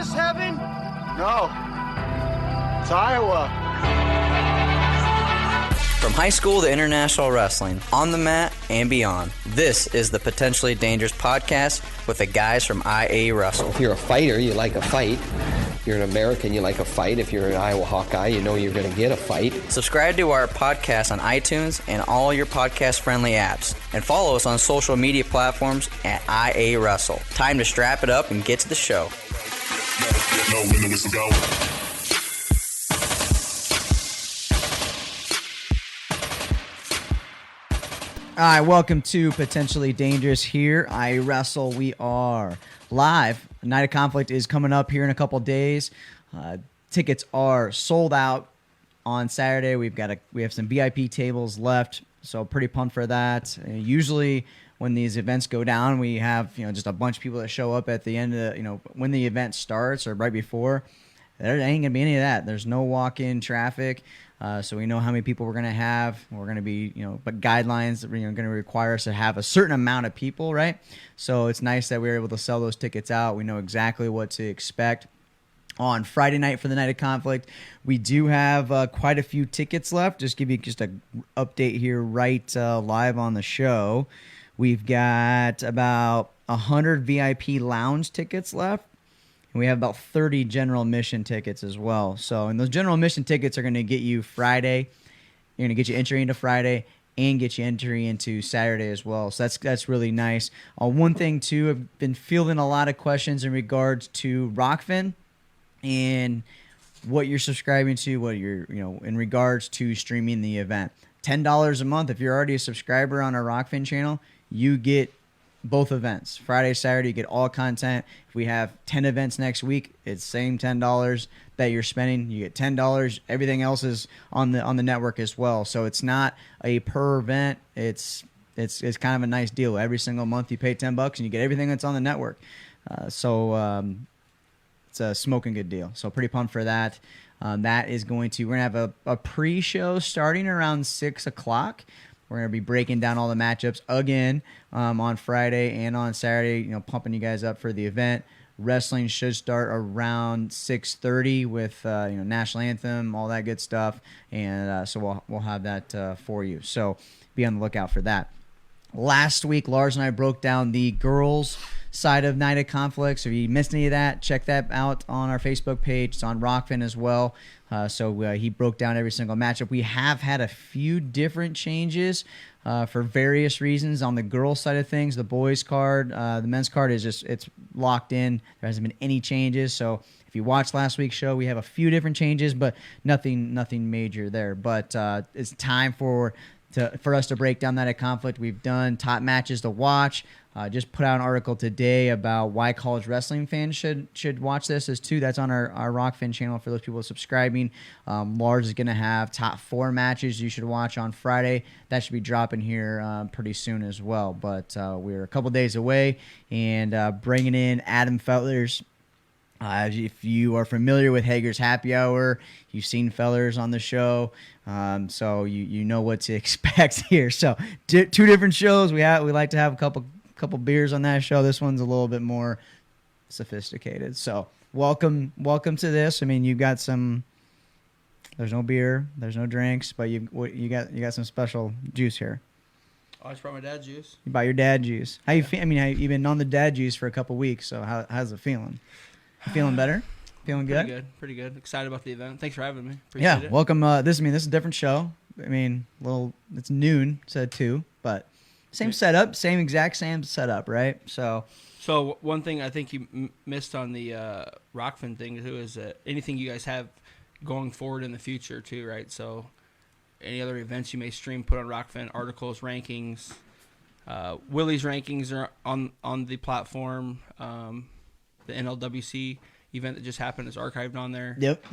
this heaven? No. It's Iowa. From high school to international wrestling, on the mat and beyond, this is the Potentially Dangerous podcast with the guys from IA Wrestle. If you're a fighter, you like a fight. If you're an American, you like a fight. If you're an Iowa Hawkeye, you know you're going to get a fight. Subscribe to our podcast on iTunes and all your podcast-friendly apps. And follow us on social media platforms at IA Wrestle. Time to strap it up and get to the show. All right, welcome to Potentially Dangerous here. I Wrestle. We are live. Night of Conflict is coming up here in a couple days. Tickets are sold out on Saturday. We have some VIP tables left, so pretty pumped for that. Usually when these events go down, we have just a bunch of people that show up at the end of when the event starts or right before. There ain't gonna be any of that. There's no walk-in traffic. So we know how many people we're going to have. We're going to be, but guidelines are going to require us to have a certain amount of people, right? So it's nice that we were able to sell those tickets out. We know exactly what to expect. On Friday night for the Night of Conflict, we do have quite a few tickets left. Just give you an update here right live on the show. We've got about 100 VIP lounge tickets left. And we have about 30 general admission tickets as well. So, and those general admission tickets are going to get you Friday. You're going to get you entry into Friday and get you entry into Saturday as well. So that's really nice. One thing too, I've been fielding a lot of questions in regards to Rockfin and what you're subscribing to, what you're in regards to streaming the event. $10 a month. If you're already a subscriber on our Rockfin channel, you get both events. Friday, Saturday, you get all content. If we have 10 events next week, it's same $10 that you're spending. You get $10. Everything else is on the network as well. So it's not a per event. It's kind of a nice deal. Every single month you pay $10 and you get everything that's on the network. So it's a smoking good deal. So pretty pumped for that. We're gonna have a pre-show starting around 6 o'clock. We're going to be breaking down all the matchups again on Friday and on Saturday, pumping you guys up for the event. Wrestling should start around 6:30 with national anthem, all that good stuff, and so we'll have that for you. So be on the lookout for that. Last week, Lars and I broke down the girls' side of Night of Conflict. So if you missed any of that, check that out on our Facebook page. It's on Rockfin as well. So he broke down every single matchup. We have had a few different changes for various reasons on the girls' side of things. The boys' card, the men's card it's locked in. There hasn't been any changes. So if you watched last week's show, we have a few different changes, but nothing major there. But it's time for us to break down Night of Conflict. We've done top matches to watch. Just put out an article today about why college wrestling fans should watch this as too. That's on our Rockfin channel for those people subscribing. Lars is going to have top 4 matches you should watch on Friday. That should be dropping here pretty soon as well. But we're a couple days away and bringing in Adam Feller's. If you are familiar with Hager's Happy Hour, you've seen Fellers on the show, so you know what to expect here. So two different shows. We like to have a couple beers on that show. This one's a little bit more sophisticated. So welcome to this. I mean, you've got some. There's no beer, there's no drinks, but you got some special juice here. Oh, I just brought my dad's juice. You bought your dad juice. How you feel? I mean, you've been on the dad juice for a couple weeks. So how's it feeling? Feeling better? Feeling good? Pretty good. Excited about the event. Thanks for having me. Appreciate it. Welcome. This is a different show. I mean, it's noon, said 2, but same setup, same setup, right? So one thing I think you missed on the Rockfin thing too is anything you guys have going forward in the future too, right? So any other events you may stream, put on Rockfin, articles, rankings. Willie's rankings are on the platform. The NLWC event that just happened is archived on there. Yep.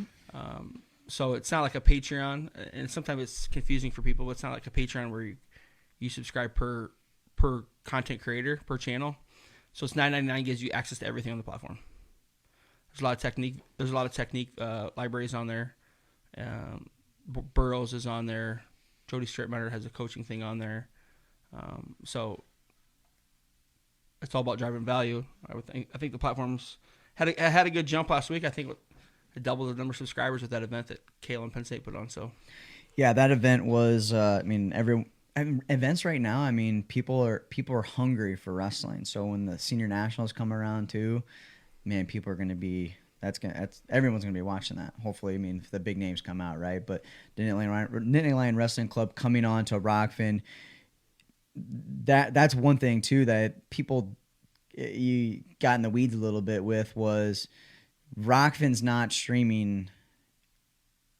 So it's not like a Patreon, and sometimes it's confusing for people, but it's not like a Patreon where you subscribe per content creator, per channel. So it's $9.99, gives you access to everything on the platform. There's a lot of technique libraries on there. Burroughs is on there. Jody Strittmatter has a coaching thing on there. So it's all about driving value. I think the platform's had a good jump last week. I think it doubled the number of subscribers with that event that Kale and Penn State put on. So, yeah, that event was. Events right now. I mean, people are hungry for wrestling. So when the senior nationals come around too, man, people are going to be. Everyone's going to be watching that. Hopefully, I mean, if the big names come out, right? But Nittany Lion Wrestling Club coming on to Rockfin. That's one thing too that people you got in the weeds a little bit with was Rockfin's not streaming.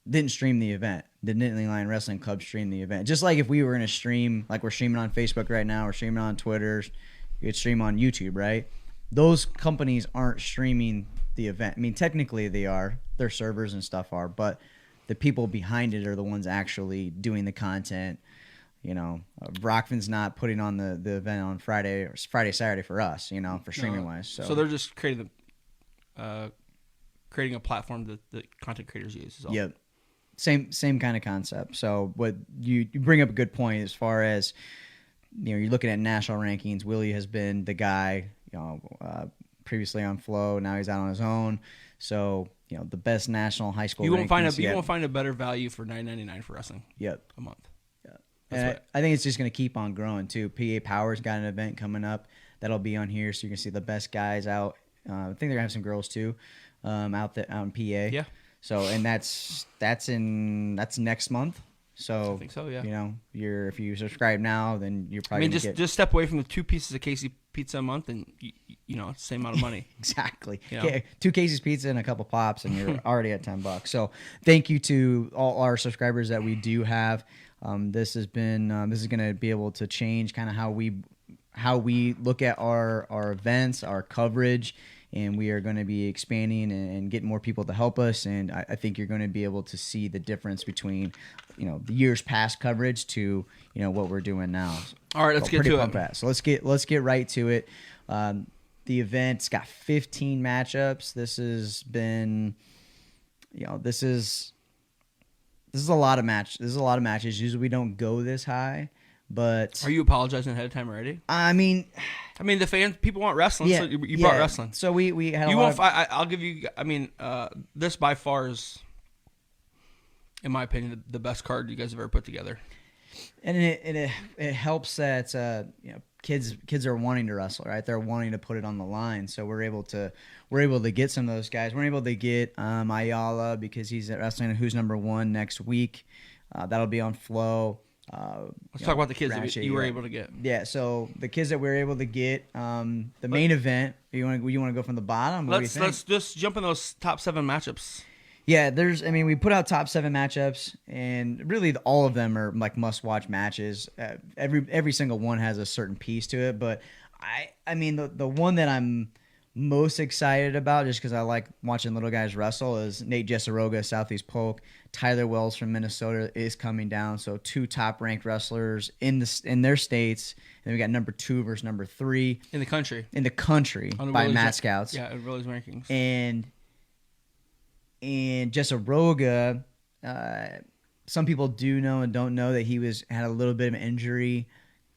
Didn't stream the event. The Nittany Lion Wrestling Club streamed the event. Just like if we were going to stream, like we're streaming on Facebook right now, we're streaming on Twitter, you could stream on YouTube, right? Those companies aren't streaming the event. I mean, technically they are. Their servers and stuff are, but the people behind it are the ones actually doing the content. You know, Rockfin's not putting on the event on Friday, Saturday for us, you know, for streaming wise. So they're just creating a platform that the content creators use. Is all. Yep. Same kind of concept. So what you bring up a good point as far as, you know, you're looking at national rankings. Willie has been the guy, you know, previously on Flow. Now he's out on his own. So, you know, the best national high school. You won't find a better value for $9.99 for wrestling. Yep. A month. And I think it's just going to keep on growing too. PA Power's got an event coming up that'll be on here, so you can see the best guys out. I think they're gonna have some girls too, out in PA. Yeah. So and that's next month. So I think so. Yeah. You know, if you subscribe now, then you're probably. Just step away from the 2 pieces of Casey pizza a month, and you know it's the same amount of money. Exactly. You know? 2 Casey's pizza and a couple pops, and you're already at $10. So thank you to all our subscribers that we do have. This is going to be able to change kind of how we look at our events, our coverage, and we are going to be expanding and getting more people to help us. And I think you're going to be able to see the difference between, you know, the years past coverage to, you know, what we're doing now. All right, let's get to it. So let's get right to it. The event's got 15 matchups. This has been, you know, this is a lot of matches. Usually we don't go this high, but are you apologizing ahead of time already? I mean, the fans, people want wrestling. Yeah, so you brought wrestling. So we had. I'll give you. I mean, this by far is, in my opinion, the best card you guys have ever put together. And it helps that you know, kids are wanting to wrestle, right? They're wanting to put it on the line. So we're able to get some of those guys. We're able to get Ayala because he's at Wrestling Who's Number 1 next week. That'll be on Flow. Let's talk about the kids that you were able to get. Yeah, so the kids that we were able to get, the main event. You want to go from the bottom? Let's just jump in those top 7 matchups. Yeah, we put out top 7 matchups, and really all of them are like must-watch matches. Every single one has a certain piece to it, but I mean the one that I'm most excited about, just because I like watching little guys wrestle, is Nate Jesseroga, Southeast Polk. Tyler Wells from Minnesota is coming down, so 2 top-ranked wrestlers in their states. And we got number 2 versus number 3 in the country by Matt Scouts. Yeah, in Willie's rankings. And Jesseroga, some people do know and don't know that he had a little bit of an injury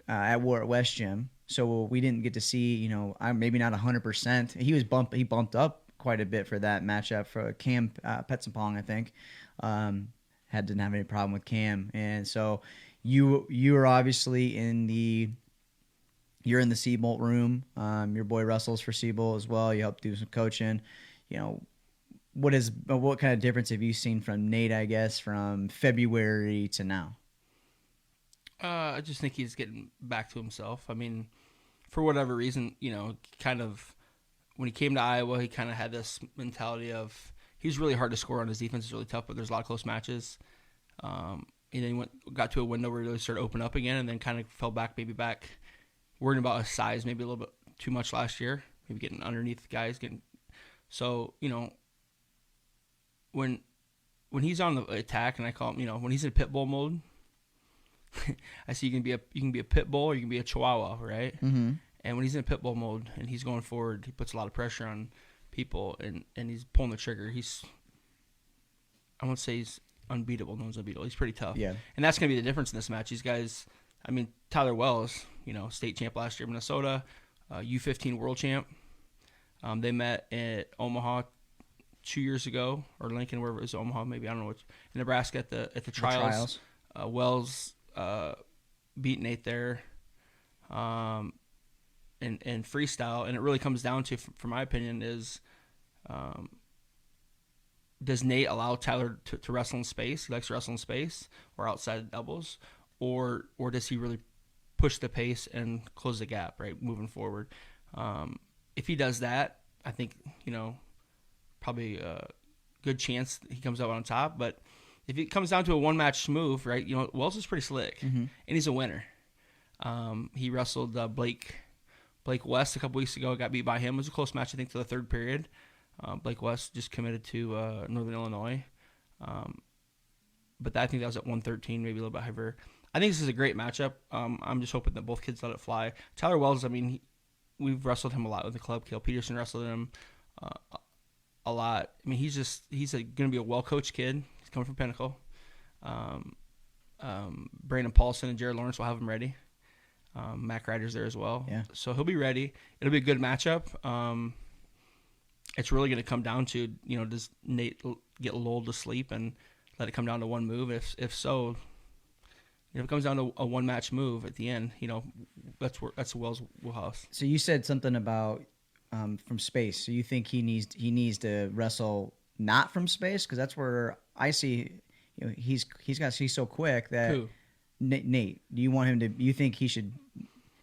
at War at West Gym, so we didn't get to see, you know, maybe not 100%. He bumped up quite a bit for that matchup for Cam Petsapong, I think. Didn't have any problem with Cam, and so you are obviously in the Seabolt room. Your boy wrestles for Seabolt as well. You help do some coaching, you know. What kind of difference have you seen from Nate, I guess, from February to now? I just think he's getting back to himself. I mean, for whatever reason, you know, kind of when he came to Iowa, he kind of had this mentality of he was really hard to score on. His defense is really tough, but there's a lot of close matches. And then he got to a window where he really started to open up again, and then kind of fell back, worrying about his size maybe a little bit too much last year, maybe getting underneath guys. So, you know, when he's on the attack, and I call him, you know, when he's in pit bull mode, I see you can be a pit bull or you can be a chihuahua, right? Mm-hmm. And when he's in pit bull mode and he's going forward, he puts a lot of pressure on people, and he's pulling the trigger. I won't say he's unbeatable. No one's unbeatable. He's pretty tough. Yeah. And that's going to be the difference in this match. These guys, I mean, Tyler Wells, you know, state champ last year, Minnesota, U15 world champ. They met at Omaha 2 years ago, or Lincoln, wherever it was, Omaha, maybe, I don't know which, in Nebraska at the trials. Wells beat Nate there in freestyle, and it really comes down to, from my opinion, is does Nate allow Tyler to wrestle in space? He likes to wrestle in space or outside doubles, or does he really push the pace and close the gap, right, moving forward? If he does that, I think, probably a good chance he comes out on top. But if it comes down to a one-match move, right, Wells is pretty slick, and he's a winner. He wrestled Blake West a couple weeks ago, got beat by him. It was a close match, I think, to the third period. Blake West just committed to Northern Illinois. But I think that was at 113, maybe a little bit higher. I think this is a great matchup. I'm just hoping that both kids let it fly. Tyler Wells, I mean, we've wrestled him a lot with the club. Cale Peterson wrestled him a lot. I mean, he's going to be a well-coached kid. He's coming from Pinnacle. Brandon Paulson and Jared Lawrence will have him ready. Mac Ryder's there as well. Yeah. So he'll be ready. It'll be a good matchup. It's really going to come down to, does Nate get lulled to sleep and let it come down to one move? If so, if it comes down to a one-match move at the end, that's Wells' wheelhouse. So you said something about from space. So you think he needs to wrestle not from space? Because that's where I see, he's so quick that. Who? Nate, do you want him to? You think he should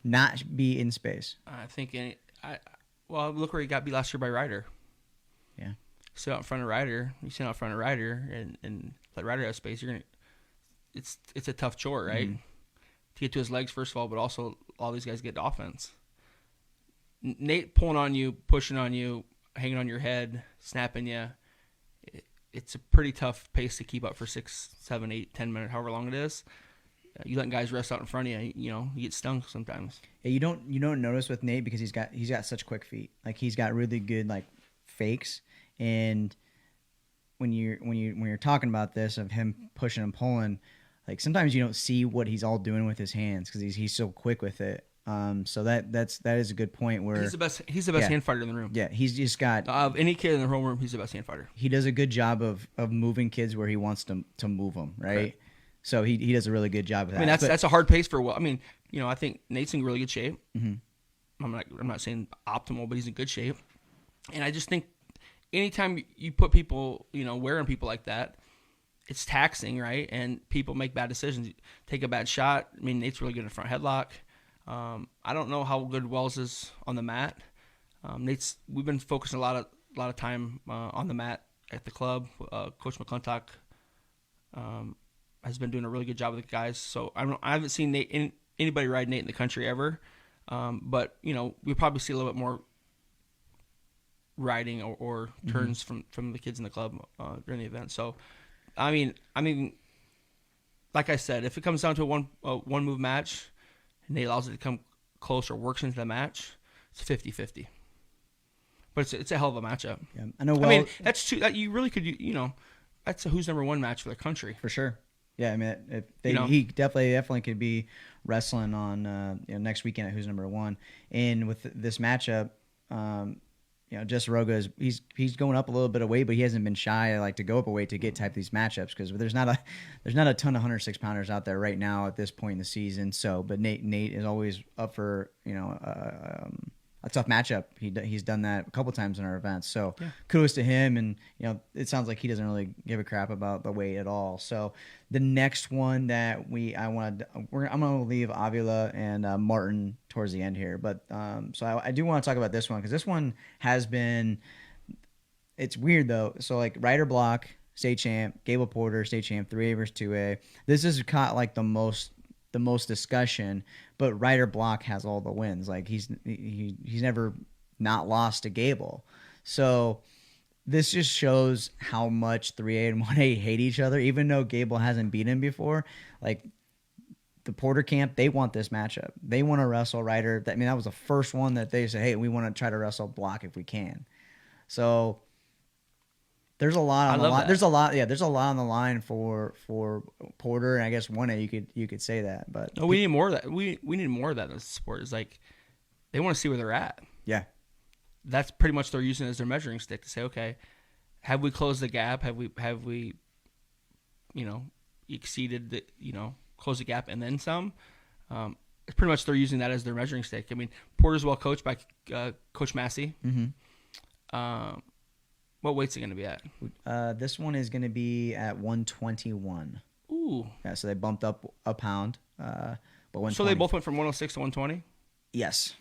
not be in space? I think well, look where he got beat last year by Ryder. Yeah. Sit out in front of Ryder. You sit out in front of Ryder and let Ryder have space. It's a tough chore, right? Mm-hmm. To get to his legs first of all, but also all these guys get to offense. Nate pulling on you, pushing on you, hanging on your head, snapping you. It's a pretty tough pace to keep up for 6, 7, 8, 10 minutes, however long it is. You let guys rest out in front of you, you get stung sometimes. Yeah, you don't notice with Nate because he's got such quick feet. Like he's got really good like fakes, and when you're talking about this of him pushing and pulling, like sometimes you don't see what he's all doing with his hands because he's so quick with it. So that is a good point where he's the best hand fighter in the room. Yeah, he's just got of any kid in the whole room, he's the best hand fighter. He does a good job of moving kids where he wants to move them, right? So he does a really good job of that. I mean, that's a hard pace for I mean, I think Nate's in really good shape. Mm-hmm. I'm not saying optimal, but he's in good shape. And I just think anytime you put people, wearing people like that, it's taxing, right? And people make bad decisions. Take a bad shot. I mean, Nate's really good in front headlock. I don't know how good Wells is on the mat. We've been focusing a lot of time on the mat at the club. Coach McClintock has been doing a really good job with the guys. So I haven't seen anybody ride Nate in the country ever. But we probably see a little bit more riding or turns from the kids in the club during the event. So, I mean, like I said, if it comes down to a one move match, and Nate allows it to come close or works into the match, it's 50-50. But it's a hell of a matchup. Yeah, I know. Well, I mean, that's two that you really could that's a who's number one match for the country for sure. Yeah, I mean, he definitely could be wrestling on next weekend at Who's Number One. And with this matchup, Jesse Roga he's going up a little bit of weight, but he hasn't been shy to go up a weight to get type these matchups because there's not a ton of 106 pounders out there right now at this point in the season. So, but Nate is always up for a tough matchup. He's done that a couple times in our events. So kudos to him. And it sounds like he doesn't really give a crap about the weight at all. So the next one that I'm gonna leave Avila and Martin towards the end here. But so I do want to talk about this one because this one has been. It's weird though. So Ryder Block, state champ, Gable Porter, state champ, 3A versus 2A. This is caught the most discussion, but Ryder Block has all the wins. He's never not lost to Gable. So this just shows how much 3A and 1A hate each other, even though Gable hasn't beat him before. The Porter camp, they want this matchup. They want to wrestle Ryder. That was the first one that they said, hey, we want to try to wrestle Block if we can. So there's a lot on the line. There's a lot on the line for Porter, and I guess 1A you could say that. But no, we need more of that. We need more of that in the sport. It's they want to see where they're at. Yeah. that's pretty much they're using it as their measuring stick to say, okay, have we closed the gap? Have we exceeded the, closed the gap and then some? It's pretty much they're using that as their measuring stick. I mean, Porter's well coached by Coach Massey. Mm-hmm. What weight's it going to be at? This one is going to be at 121. Ooh. Yeah, so they bumped up a pound. But 120. So they both went from 106 to 120? Yes.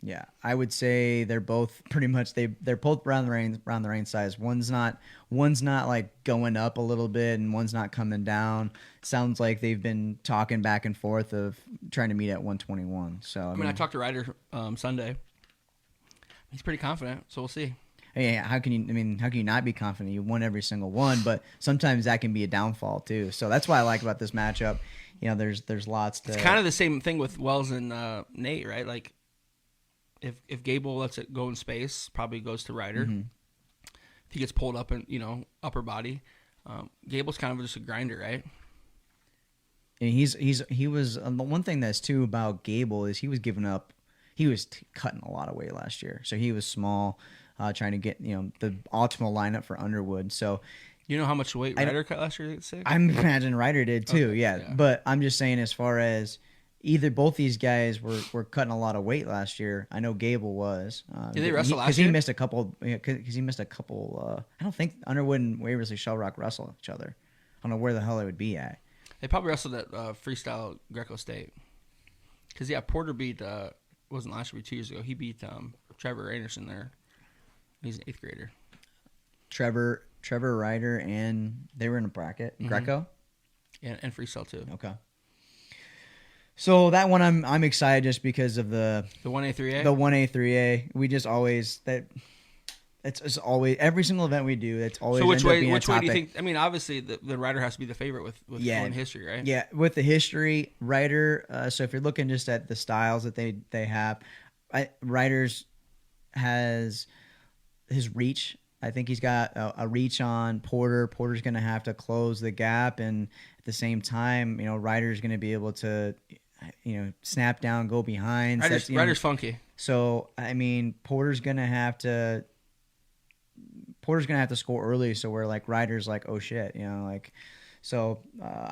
Yeah, I would say they're both pretty much they're both around the range size. One's not like going up a little bit, and one's not coming down. Sounds like they've been talking back and forth of trying to meet at 121. So I mean, I talked to Ryder Sunday. He's pretty confident, so we'll see. Yeah, how can you not be confident? You won every single one, but sometimes that can be a downfall too. So that's what I like about this matchup. There's lots to. It's kind of the same thing with Wells and Nate, right? Like, if Gable lets it go in space, probably goes to Ryder. Mm-hmm. If he gets pulled up in upper body, Gable's kind of just a grinder, right? And he was the one thing that's too about Gable is he was cutting a lot of weight last year, so he was small, trying to get the optimal lineup for Underwood. So. You know how much weight Ryder cut last year? I imagine Ryder did too, okay, yeah. But I'm just saying, as far as both these guys were cutting a lot of weight last year. I know Gable was. Did they wrestle last year? Because he missed a couple. Because he missed a couple. I don't think Underwood and Waverly Shellrock wrestle each other. I don't know where the hell they would be at. They probably wrestled at Freestyle Greco State. Because Porter beat wasn't last year, 2 years ago. He beat Trevor Anderson there. He's an 8th grader. Trevor Ryder, and they were in a bracket. Mm-hmm. Greco? And freestyle too. Okay. So that one I'm excited just because of the 1A 3A? The 1A 3A. We just always it's always every single event we do, it's always. So which way do you think? I mean, obviously the Ryder has to be the favorite with in history, right? Yeah, with the history, Ryder. So if you're looking just at the styles that they have, Ryder's has his reach. I think he's got a reach on Porter. Porter's going to have to close the gap, and at the same time, Ryder's going to be able to, snap down, go behind. Ryder's funky. So I mean, Porter's going to have to score early. So we're like Ryder's like, oh shit, So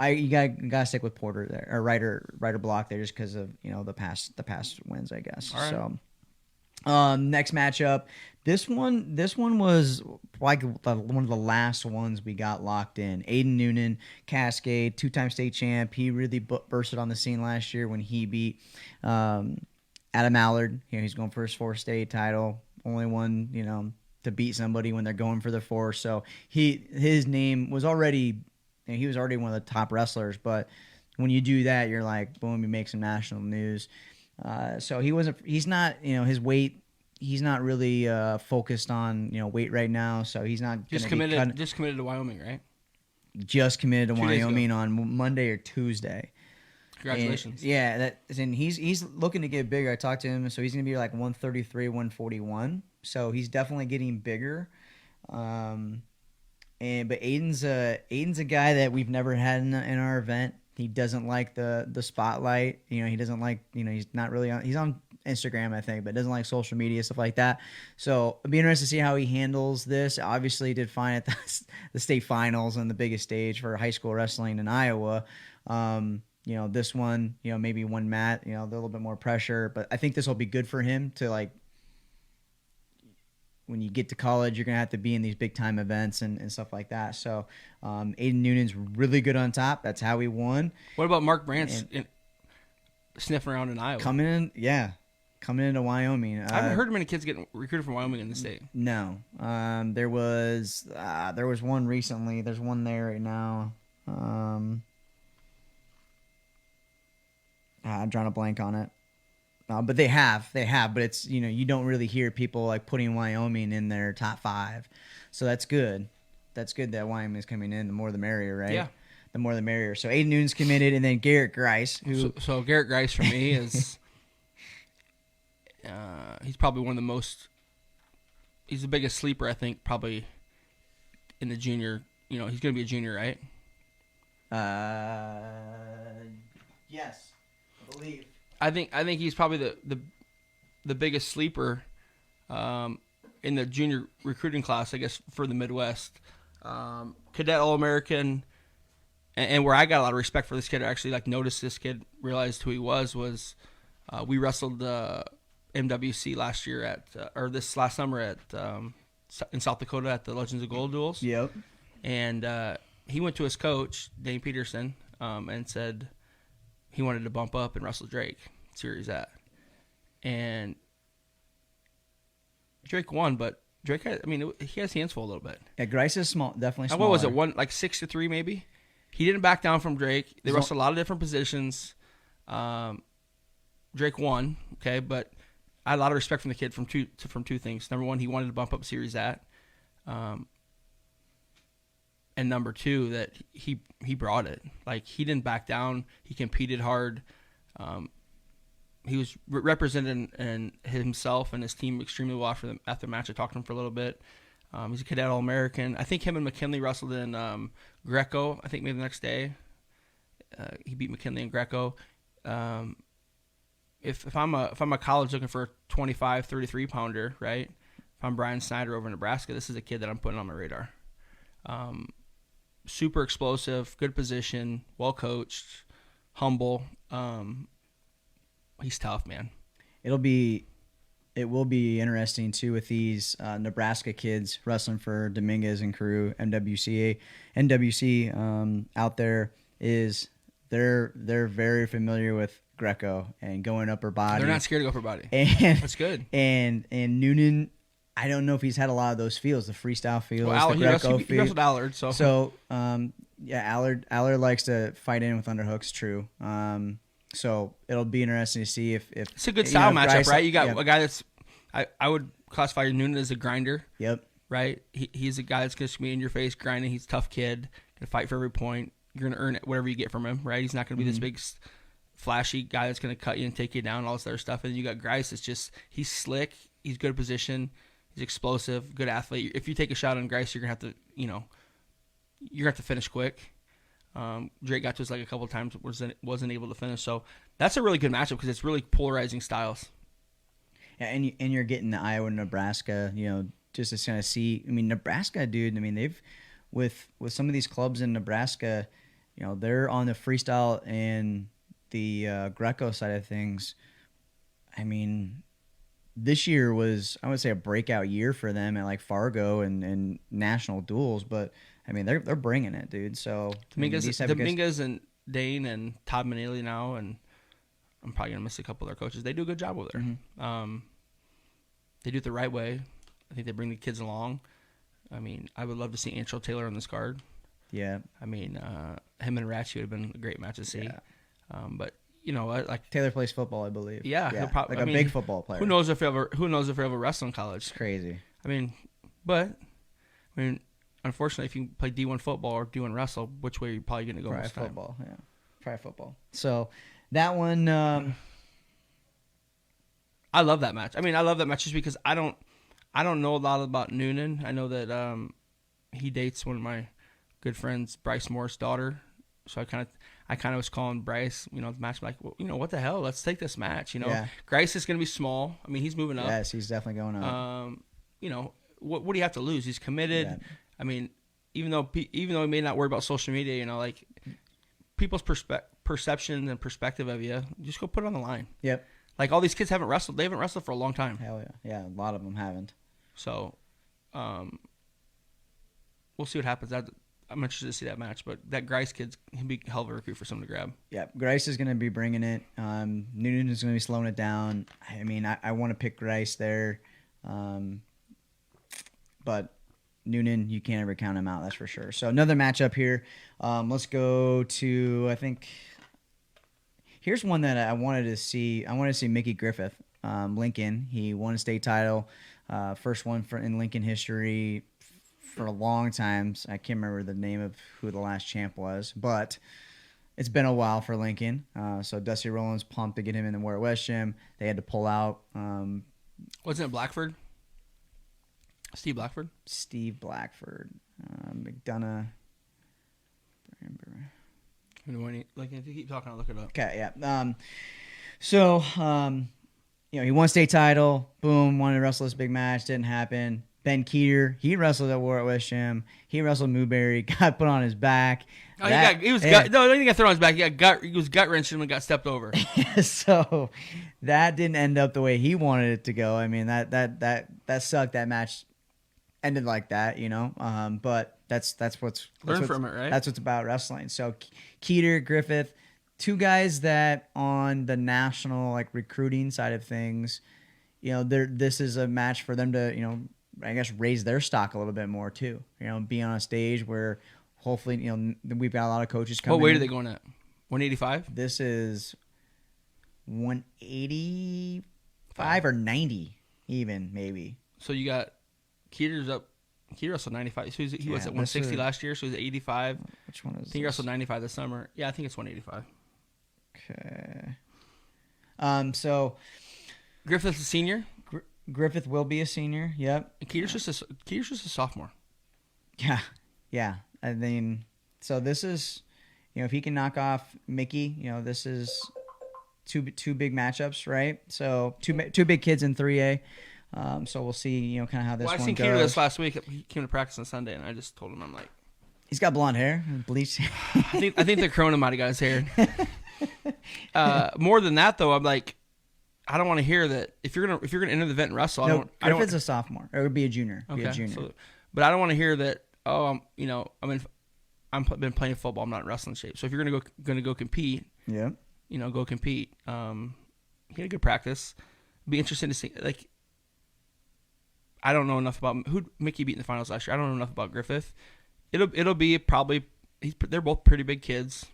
you gotta stick with Porter there, or Ryder block there, just because of the past wins, I guess. All right. So next matchup. This one was like one of the last ones we got locked in. Aidan Noonan, Cascade, 2-time state champ. He really bursted on the scene last year when he beat Adam Allard. He's going for his 4th state title. Only one, to beat somebody when they're going for their 4th. So his name was already, he was already one of the top wrestlers. But when you do that, you're like, boom, you make some national news. So he's not, his weight. He's not really focused on weight right now, so he's not just committed. Just committed to Wyoming, right? Just committed to Wyoming on Monday or Tuesday. Congratulations! And he's looking to get bigger. I talked to him, so he's gonna be like 133, 141. So he's definitely getting bigger. But Aidan's a guy that we've never had in our event. He doesn't like the spotlight. He doesn't like, he's not really on, he's on Instagram, I think, but doesn't like social media, stuff like that. So it'll be interesting to see how he handles this. Obviously, he did fine at the state finals on the biggest stage for high school wrestling in Iowa. This one, maybe one mat, a little bit more pressure, but I think this will be good for him to when you get to college, you're going to have to be in these big time events and stuff like that. So, Aidan Noonan's really good on top. That's how he won. What about Mark Brant's sniffing around in Iowa? Coming into Wyoming. I haven't heard of many kids getting recruited from Wyoming in the state. No. There was one recently. There's one there right now. I'm drawing a blank on it. But they have, but it's, you don't really hear people like putting Wyoming in their top 5. So that's good. That's good that Wyoming is coming in. The more the merrier, right? Yeah. The more the merrier. So Aidan Noonan's committed, and then Garrett Grice. So Garrett Grice for me is, he's probably one of the most, he's the biggest sleeper, I think, probably in the junior. He's going to be a junior, right? Yes, I believe. I think he's probably the biggest sleeper in the junior recruiting class, I guess, for the Midwest. Cadet All-American. And where I got a lot of respect for this kid, I actually noticed this kid, realized who he was we wrestled MWC last year this last summer in South Dakota at the Legends of Gold duels. Yep. And he went to his coach, Dane Peterson, and said he wanted to bump up and wrestle Drake, see where he's at. And Drake won, but Drake he has hands full a little bit. Yeah, Grice is small, definitely smaller. What was it, 6'3" maybe? He didn't back down from Drake. They wrestled a lot of different positions. Drake won, okay, but I had a lot of respect from the kid from two things. Number one, he wanted to bump up, see where he's at. And number two, that he brought it. He didn't back down. He competed hard. He was representing himself and his team extremely well after the match. I talked to him for a little bit. He's a cadet All-American. I think him and McKinley wrestled in Greco. I think maybe the next day. He beat McKinley in Greco. If I'm a college looking for a 25, 33 pounder, right? If I'm Brian Snyder over in Nebraska, this is a kid that I'm putting on my radar. Super explosive, good position, well coached, humble. He's tough, man. It will be interesting too with these Nebraska kids wrestling for Dominguez and crew. NWC out there is they're very familiar with Greco and going upper body. They're not scared to go upper body. And that's good. And Noonan, I don't know if he's had a lot of those feels, the freestyle feels, the Greco he wrestled Allard. So Allard likes to fight in with underhooks. True. So it'll be interesting to see if it's a good style matchup, right? You got a guy that's I would classify Noonan as a grinder. Yep. Right. He's a guy that's going to be in your face grinding. He's a tough kid. Gonna fight for every point. You're gonna earn whatever you get from him. Right. He's not gonna be this big, flashy guy that's gonna cut you and take you down. All this other stuff. And then you got Grice. It's just he's slick. He's good at position. He's explosive. Good athlete. If you take a shot on Grice, you're gonna have to you're gonna have to finish quick. Drake got to us a couple of times, wasn't able to finish. So that's a really good matchup because it's really polarizing styles. Yeah, and you're getting the Iowa, Nebraska, just to kind of see. I mean, Nebraska, dude. I mean, they've with some of these clubs in Nebraska, they're on the freestyle and the Greco side of things. I mean, this year was, I would say, a breakout year for them at Fargo and national duels, but. I mean, they're bringing it, dude. So Dominguez and Dane and Todd Manaley now, and I'm probably gonna miss a couple of their coaches. They do a good job over there. Mm-hmm. They do it the right way. I think they bring the kids along. I mean, I would love to see Antrell Taylor on this card. Yeah. I mean, him and Ratchy would have been a great match to see. Yeah. But Taylor plays football, I believe. Yeah. He'll probably, a big football player. Who knows if he'll ever wrestle in college? It's crazy. I mean, unfortunately, if you play D1 football or D1 wrestle, which way are you probably going to go Probably most time? Football, yeah. Probably football. So that one... I love that match. I mean, I love that match just because I don't know a lot about Noonan. I know that he dates one of my good friends, Bryce Moore's daughter. So I kind of was calling Bryce, the match, what the hell? Let's take this match, Yeah. Grice is going to be small. I mean, he's moving up. Yes, he's definitely going up. What do you have to lose? He's committed. Yeah. I mean, even though he may not worry about social media, people's perception and perspective of you, just go put it on the line. Yep. All these kids haven't wrestled. They haven't wrestled for a long time. Hell yeah. Yeah, a lot of them haven't. So, we'll see what happens. I'm interested to see that match, but that Grice kid's he'll be a hell of a recruit for someone to grab. Yeah, Grice is going to be bringing it. Noonan is going to be slowing it down. I mean, I want to pick Grice there, but Noonan, you can't ever count him out, that's for sure. So another matchup here. Let's go to, I think, here's one that I wanted to see. I wanted to see Mickey Griffith, Lincoln. He won a state title, first one in Lincoln history for a long time. I can't remember the name of who the last champ was, but it's been a while for Lincoln. So Dusty Rowland's pumped to get him in the Warrior West Gym. They had to pull out. Wasn't it Blackford? Steve Blackford? Steve Blackford. McDonough. If you keep talking, I'll look it up. Okay, yeah. he won state title. Boom, wanted to wrestle this big match. Didn't happen. Ben Keeter, he wrestled at War at Wisham. He wrestled Newberry, got put on his back. Oh, he didn't get thrown on his back. He was gut wrenching and got stepped over. So that didn't end up the way he wanted it to go. I mean, that sucked. That match ended like that, But that's what's learn from it, right? That's what's about wrestling. So Keeter, Griffith, two guys that on the national recruiting side of things, this is a match for them to I guess raise their stock a little bit more too. Be on a stage where hopefully we've got a lot of coaches coming. What weight are they going at? 185. This is 185 or 90 even maybe. So you got Keeter's up. Keeter wrestled 95. So he was at 160 last year. So he's at 85. Which one is? I think he wrestled 95 this summer. Yeah, I think it's 185. Okay. So Griffith's a senior. Griffith will be a senior. Yep. And Keeter's just a sophomore. Yeah. I mean, so this is, if he can knock off Mickey, this is two big matchups, right? So two big kids in 3A. So we'll see, kind of how this one goes. I seen Keeter this last week. He came to practice on Sunday, and I just told him, I'm like, he's got blonde hair, bleached. I think the Corona might have got his hair. More than that, though, I'm like, I don't want to hear that if you're gonna enter the event and wrestle. Griffith's a sophomore. It would be a junior. Okay, be a junior. So, but I don't want to hear that. Oh, I've been playing football. I'm not in wrestling shape. So if you're gonna go compete, yeah, go compete. Get a good practice. Be interested to see. I don't know enough about who Mickey beat in the finals last year. I don't know enough about Griffith. It'll be probably they're both pretty big kids.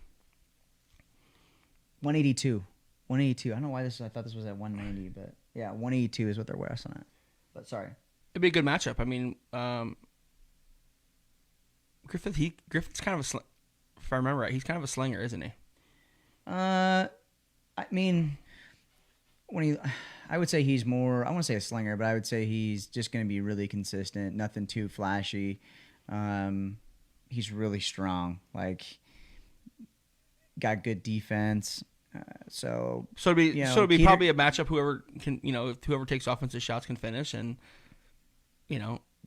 182. I don't know why I thought this was at 190, but yeah, 182 is what they're wrestling at. But sorry. It'd be a good matchup. I mean, Griffith's kind of if I remember right, he's kind of a slinger, isn't he? I mean, I would say he's more, I want to say a slinger, but I would say he's just going to be really consistent, nothing too flashy. He's really strong, got good defense. So it'd be probably a matchup. Whoever can, whoever takes offensive shots can finish, and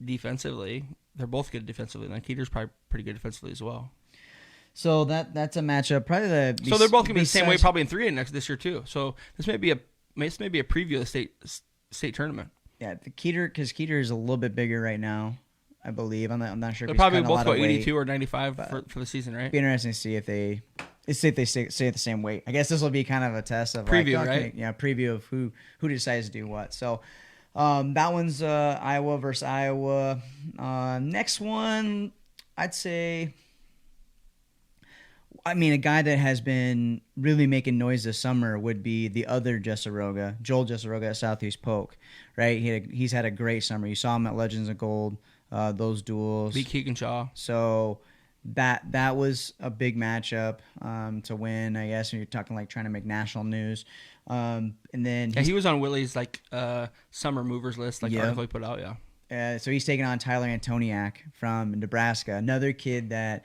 defensively, they're both good defensively. And Keeter's probably pretty good defensively as well. So that's a matchup. Probably so they're both gonna be the same way probably in 3A this year too. So this may be a preview of the state tournament. Yeah, because Keeter is a little bit bigger right now, I believe. I'm not sure. They'll probably both go 82 or 95 for the season, right? Be interesting to see if they stay at the same weight. I guess this will be kind of a test of preview, right? Yeah, preview of who decides to do what. So that one's Iowa versus Iowa. Next one, I'd say. I mean, a guy that has been really making noise this summer would be the other Joel Jesseroga at Southeast Polk, right? He's had a great summer. You saw him at Legends of Gold, those duels. Beat Keegan Shaw. So that was a big matchup to win, I guess, when you're talking trying to make national news. And then he was on Willie's summer movers list, article he put out, yeah. So he's taking on Tyler Antoniak from Nebraska, another kid that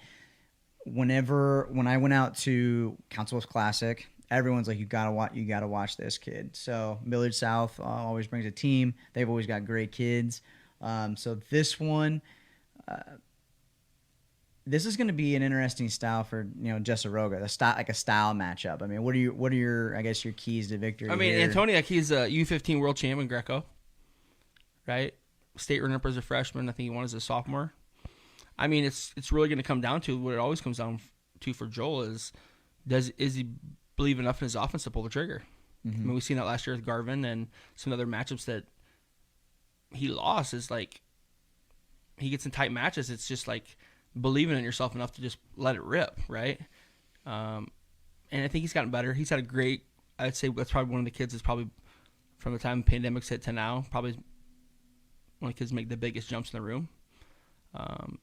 when I went out to Council's Classic, everyone's like, you gotta watch this kid. So Millard South always brings a team. They've always got great kids. So this one, this is going to be an interesting style for Jesseroga, a style matchup. I mean, what are your I guess your keys to victory? I mean, here? Antoniak, he's a U15 world champ in Greco, right? State runner-up as a freshman. I think he won as a sophomore. I mean, it's really going to come down to what it always comes down to for Joel is he believe enough in his offense to pull the trigger? Mm-hmm. I mean, we've seen that last year with Garvin and some other matchups that he lost. Is he gets in tight matches. It's just believing in yourself enough to just let it rip, right? And I think he's gotten better. He's had a great. I'd say that's probably one of the kids that's probably from the time the pandemic's hit to now probably one of the kids make the biggest jumps in the room.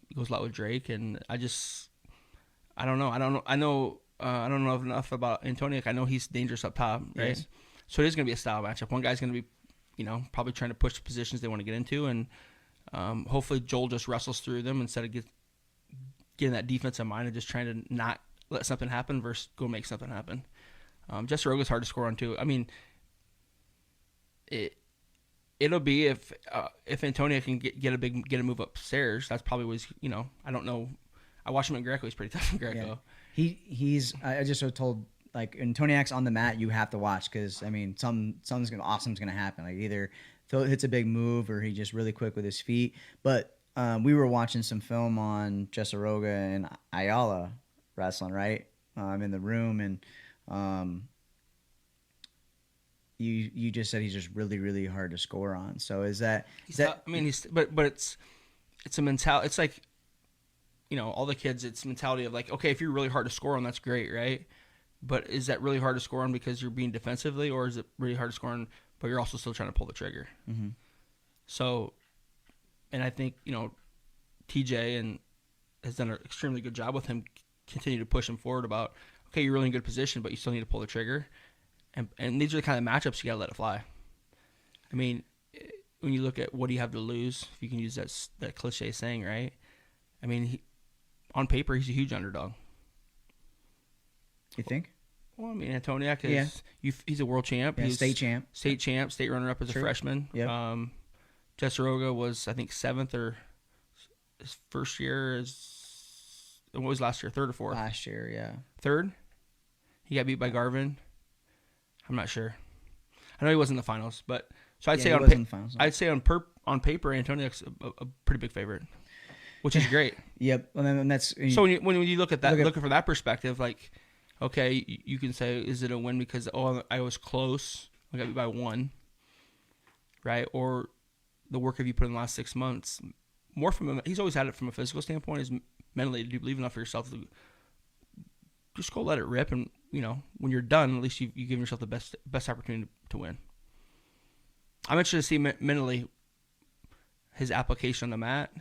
He goes a lot with Drake, and I don't know. I don't know enough about Antoniak. I know he's dangerous up top, right? Yes. So it is going to be a style matchup. One guy's going to be, probably trying to push the positions they want to get into, and hopefully Joel just wrestles through them instead of getting that defensive mind and just trying to not let something happen versus go make something happen. Jesseroga's hard to score on too. I mean, It'll be if Antoniak can get a move upstairs. That's probably was I don't know. I watched him in Greco. He's pretty tough in Greco. Yeah. He's I just was told like Antoniak's on the mat. You have to watch because I mean something's awesome's gonna happen. Like either Phil hits a big move or he just really quick with his feet. But we were watching some film on Jessaroga and Ayala wrestling right in the room and. You just said he's just really, really hard to score on. So is that? But it's a mentality. It's like, all the kids. It's a mentality of like, okay, if you're really hard to score on, that's great, right? But is that really hard to score on because you're being defensively, or is it really hard to score on, but you're also still trying to pull the trigger? Mm-hmm. So, and I think TJ has done an extremely good job with him. Continue to push him forward about, okay, you're really in good position, but you still need to pull the trigger. And these are the kind of matchups you got to let it fly. I mean, when you look at what do you have to lose, if you can use that cliche saying, right? I mean, on paper, he's a huge underdog. You think? Well, I mean, Antoniak is he's a world champ. Yeah, he's state champ. State runner-up as a freshman. Yep. Jessaroga was, I think, 7th or his first year is – what was last year, 3rd or 4th? Last year, yeah. 3rd? He got beat by Garvin. I'm not sure. I know he was in the finals, but so I'd say on paper, Antoniak's a pretty big favorite, which is great. Yep. Well, then that's so when you look at that, looking from that perspective, like, okay, you can say, is it a win because I was close, I got beat by 1, right? Or the work have you put in the last 6 months? More from he's always had it from a physical standpoint. Is mentally, do you believe enough for yourself to just go let it rip, and when you're done, at least you give yourself the best opportunity to win. I'm interested to see mentally his application on the mat.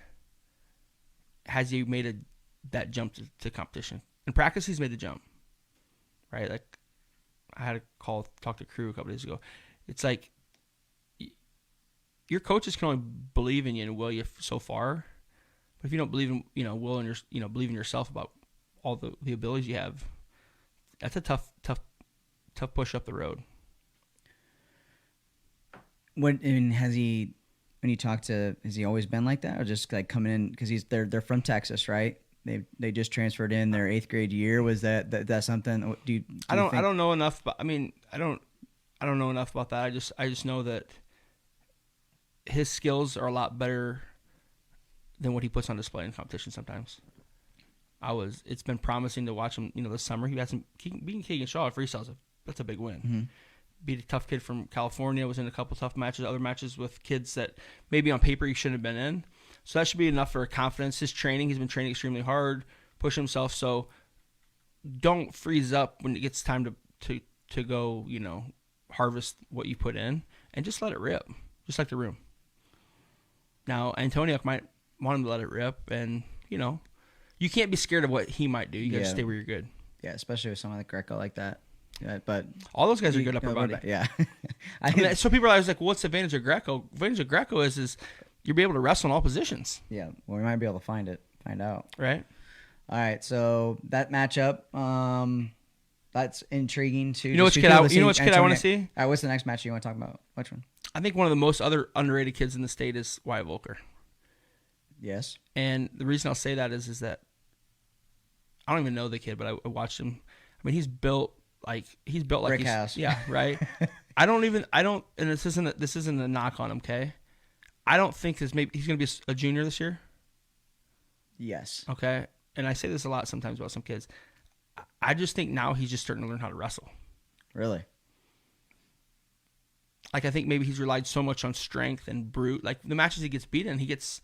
Has he made that jump to competition? In practice, he's made the jump, right? Like I had a talk to crew a couple days ago. It's like your coaches can only believe in you and will you so far, but if you don't believe in will and believe in yourself about all the abilities you have, that's a tough push up the road. Has he always been like that, or just like coming in because they're from Texas, right? They just transferred in their 8th grade year. Was that something? I don't know enough, but I don't know enough about that. I just know that his skills are a lot better than what he puts on display in competition sometimes. It's been promising to watch him, this summer. He had beating Keegan Shaw at freestyles. That's a big win. Mm-hmm. Beat a tough kid from California, was in a couple tough matches, other matches with kids that maybe on paper he shouldn't have been in. So that should be enough for confidence. His training, he's been training extremely hard, push himself. So don't freeze up when it gets time to go, harvest what you put in and just let it rip, just like the room. Now, Antoniak might want him to let it rip, and, you can't be scared of what he might do. You got to stay where you're good. Yeah, especially with someone like Greco like that. Yeah, but all those guys are good upper body. Yeah. So people are always like, well, what's the advantage of Greco? The advantage of Greco is you'll be able to wrestle in all positions. Yeah. Well, we might be able to find out. Right. All right. So that matchup, that's intriguing too. You know which kid I want to see? All right. What's the next match you want to talk about? Which one? I think one of the most underrated kids in the state is Wyatt Volker. Yes. And the reason I'll say that is that I don't even know the kid, but I watched him. I mean, he's built like brick house. Yeah, right. and this isn't a knock on him, okay? I don't think he's going to be a junior this year. Yes. Okay. And I say this a lot sometimes about some kids. I just think now he's just starting to learn how to wrestle. Really? Like, I think maybe he's relied so much on strength and brute. Like, the matches he gets beaten, he just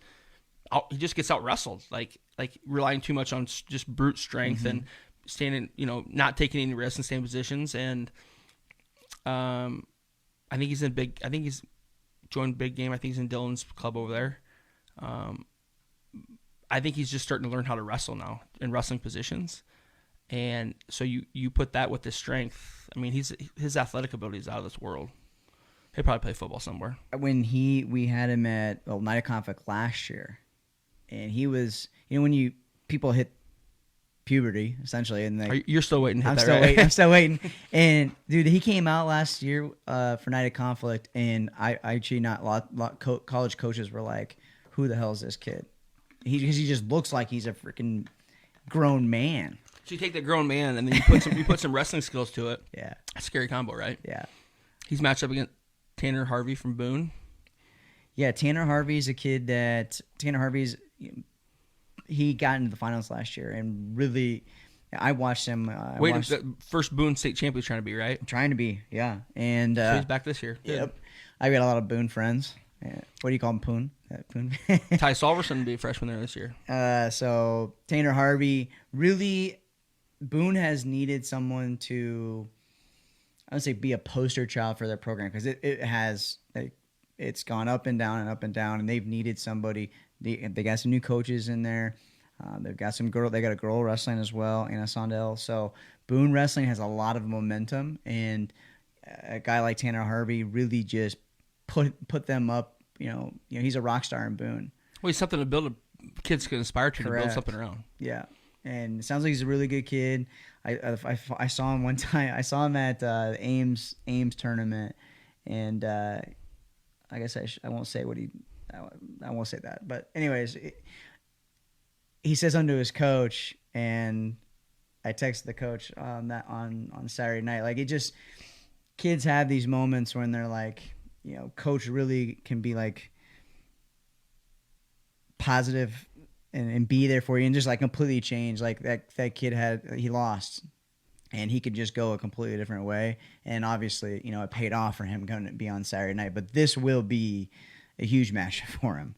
gets out wrestled. Like relying too much on just brute strength and standing, not taking any risks and staying in positions. And I think he's joined Big Game. I think he's in Dylan's club over there. I think he's just starting to learn how to wrestle now in wrestling positions. And so you put that with his strength. I mean, his athletic ability is out of this world. He'll probably play football somewhere. When we had him at Night of Conflict last year, and he was, when people hit puberty essentially, and like, You're still waiting to hit I'm that, still right? waiting. I'm still waiting. And dude, he came out last year for Night of Conflict, and I actually college coaches were like, "Who the hell is this kid?" Because he just looks like he's a freaking grown man. So you take that grown man and then you put some wrestling skills to it. Yeah, A scary combo, right? yeah, He's matched up against Tanner Harvey from Boone. yeah. Tanner Harvey's a kid that he got into the finals last year, and really, I watched him. The first Boone state champion he's trying to be, right? Trying to be, yeah, and So he's back this year. Good. yep. I got a lot of Boone friends. What do you call him, Poon? Poon. Ty Solverson will be a freshman there this year. So Tanner Harvey, really, Boone has needed someone to, I would say, be a poster child for their program, because it has, it's gone up and down and up and down, and they've needed somebody. They got some new coaches in there. They've got some girl. They got a girl wrestling as well, Anna Sondel. So Boone wrestling has a lot of momentum, and a guy like Tanner Harvey really just put them up. You know, he's a rock star in Boone. Well, he's something to build. Kids can aspire to Correct. build something around. Yeah, and it sounds like he's a really good kid. I saw him one time. I saw him at the Ames tournament, and I guess I won't say what I won't say that. But anyways, he says unto his coach, and I texted the coach on Saturday night. Like, it just, kids have these moments when they're like, coach really can be like positive and be there for you, and just like completely change. Like that kid he lost, and he could just go a completely different way. And obviously, it paid off for him going to be on Saturday night. But this will be a huge match for him.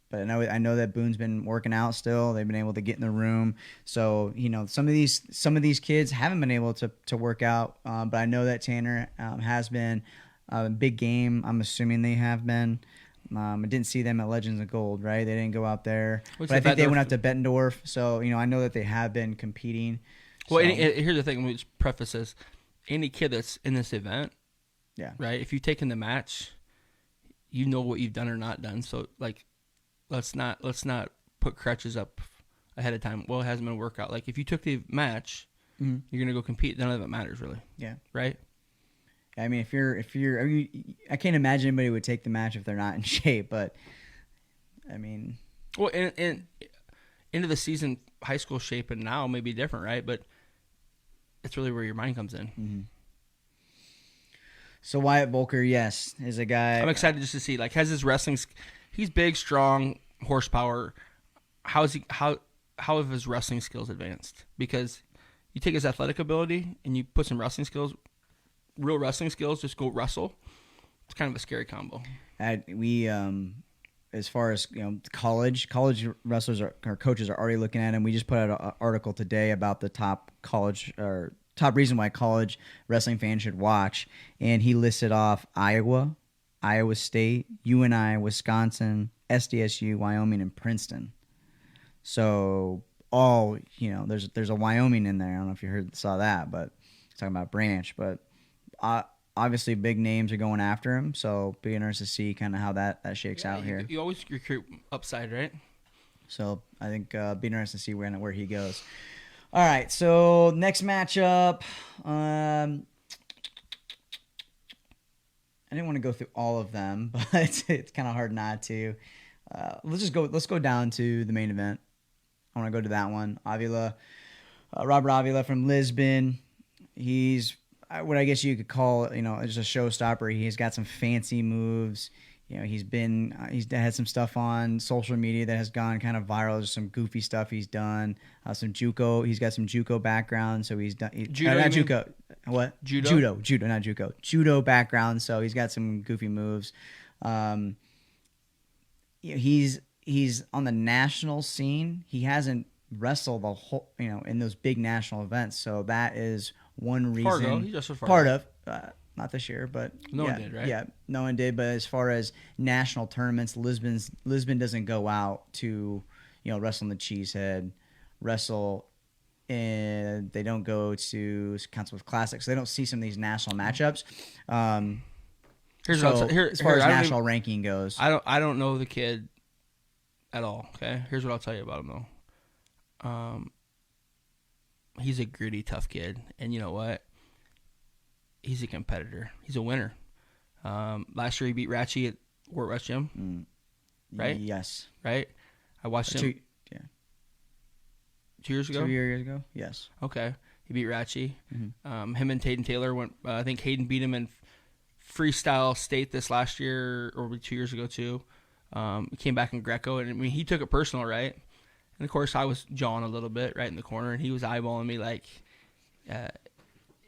But I know that Boone's been working out still. They've been able to get in the room. So, some of these kids haven't been able to work out. But I know that Tanner has been a big game. I'm assuming they have been. I didn't see them at Legends of Gold, right? They didn't go out there. But I think they went out to Bettendorf. So, I know that they have been competing. Well, So, here's the thing. Let me just preface this. Any kid that's in this event, yeah, right? If you've taken the match, you know what you've done or not done. So, like, let's not put crutches up ahead of time. Well, it hasn't been a workout. Like, if you took the match, you're gonna go compete. None of it matters really. Yeah. Right. I mean, I can't imagine anybody would take the match if they're not in shape. But I mean, well, and into the season, high school shape and now may be different, right? But it's really where your mind comes in. Mm-hmm. So Wyatt Volker, yes, is a guy. I'm excited just to see, like, has his wrestling. He's big, strong, horsepower. How have his wrestling skills advanced? Because you take his athletic ability and you put some wrestling skills, real wrestling skills, just go wrestle. It's kind of a scary combo. As far as college wrestlers or coaches are already looking at him. We just put out an article today about the top reason why college wrestling fans should watch, and he listed off Iowa State, UNI, Wisconsin, SDSU, Wyoming, and Princeton. So there's a Wyoming in there. I don't know if you saw that, but talking about Branch, but obviously big names are going after him. So be interested to see kind of how that shakes out here. You always recruit upside, right? So I think be interested to see where he goes. All right, so next matchup. I didn't want to go through all of them, but it's kind of hard not to. Let's go down to the main event. I want to go to that one. Robert Avila from Lisbon. He's what I guess you could call, just a showstopper. He's got some fancy moves. He's had some stuff on social media that has gone kind of viral. Just some goofy stuff he's done. Some JUCO. He's got some JUCO background, so he's done. Judo, not JUCO. What? Judo, not JUCO. Judo background. So he's got some goofy moves. He's on the national scene. He hasn't wrestled the whole, in those big national events. So that is one reason. Fargo. He just was Fargo. Part of. Not this year, but no one did, right? Yeah, no one did. But as far as national tournaments, Lisbon doesn't go out to wrestle in the Cheesehead, and they don't go to Council of Classics. So they don't see some of these national matchups. As far as national ranking goes, I don't know the kid at all. Okay, here's what I'll tell you about him though. He's a gritty, tough kid, and you know what? He's a competitor. He's a winner. Last year he beat Ratchie at Wart West Gym, right? Yes. Right. I watched him 2 years ago. 2 years ago, yes. Okay, he beat Ratchie. Him and Hayden Taylor went. I think Hayden beat him in freestyle state this last year or 2 years ago too. He came back in Greco, and I mean he took it personal, right? And of course I was jawing a little bit right in the corner, and he was eyeballing me like.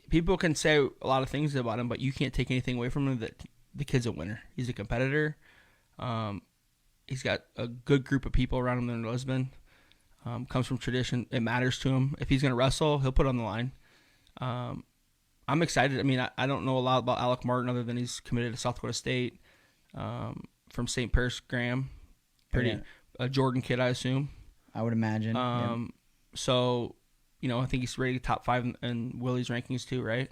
People can say a lot of things about him, but you can't take anything away from him. That the kid's a winner. He's a competitor. He's got a good group of people around him in Lisbon. Comes from tradition. It matters to him. If he's going to wrestle, he'll put it on the line. I'm excited. I mean, I don't know a lot about Alec Martin other than he's committed to South Dakota State from St. Paris Graham. A Jordan kid, I assume. I would imagine. So, I think he's rated top 5 in Willie's rankings too, right?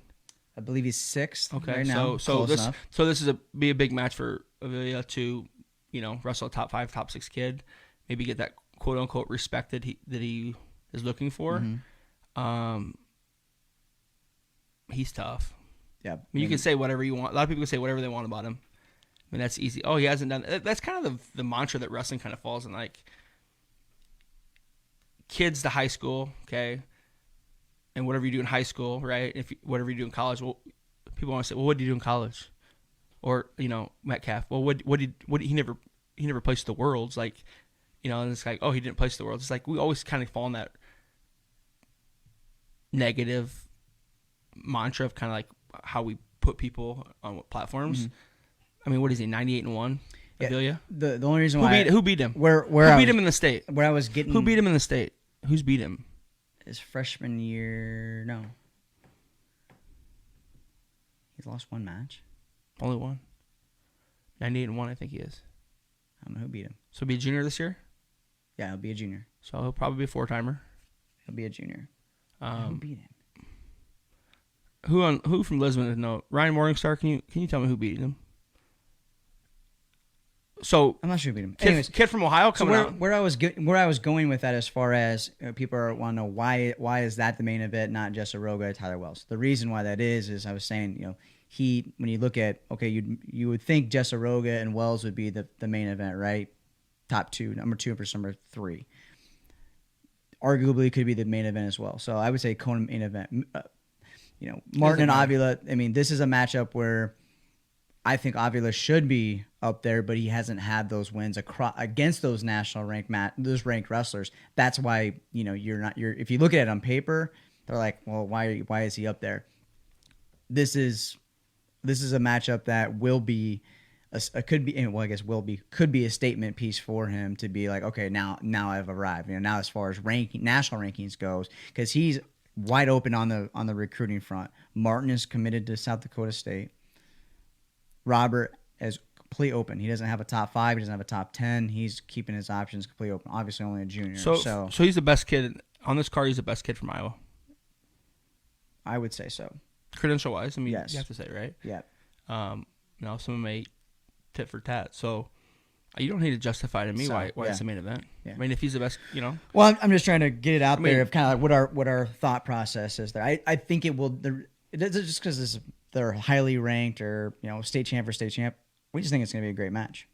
I believe he's 6th. Okay, right now. so this is be a big match for Avila to, wrestle a top 5, top 6 kid, maybe get that quote unquote respect that he is looking for. He's tough. Yeah, I mean, you can say whatever you want. A lot of people can say whatever they want about him. I mean, that's easy. Oh, he hasn't done. That's kind of the mantra that wrestling kind of falls in, like kids to high school, okay, and whatever you do in high school, right? Whatever you do in college, well, people want to say, well, what did you do in college? Or Metcalf, well, what he never placed the worlds, like, and it's like, oh, he didn't place the worlds. It's like we always kind of fall in that negative mantra of kind of like how we put people on what platforms. I mean, what is he? 98-1. Adelia? The only reason why who beat him? Who beat him in the state? Where I was getting who beat him in the state? Who's beat him? His freshman year, no. He's lost one match. Only one. 98-1, I think he is. I don't know who beat him. So he'll be a junior this year? Yeah, he'll be a junior. So he'll probably be a 4-timer. He'll be a junior. Who beat him? Who from Lisbon? No, Ryan Morningstar. Can you tell me who beat him? So I'm not sure who beat him. Anyways, kid from Ohio coming out. Where I was going with that, as far as people want to know why is that the main event, not just Aroga, Tyler Wells. The reason why that is I was saying, when you look at, okay, you would think Jess Aroga and Wells would be the main event, right? Top 2, number 2 versus number 3. Arguably could be the main event as well. So I would say Kona main event. Martin and Avila. I mean, this is a matchup where I think Avila should be up there, but he hasn't had those wins against those national those ranked wrestlers. That's why if you look at it on paper, they're like, well, why is he up there? This is a matchup that will be could be a statement piece for him to be like, okay, now I've arrived. Now as far as national rankings goes, because he's wide open on the recruiting front. Martin is committed to South Dakota State. Robert is completely open. He doesn't have a top 5. He doesn't have a top 10. He's keeping his options completely open. Obviously, only a junior. So he's the best kid on this card. He's the best kid from Iowa. I would say so. Credential wise, I mean, yes. You have to say, right? Yeah. Some may tit for tat. So you don't need to justify to me why it's the main event. Yeah. I mean, if he's the best, Well, I'm just trying to get it out there of kind of like what our thought process is there. I think it will. It's just because they're highly ranked or state champ for state champ. We just think it's going to be a great match,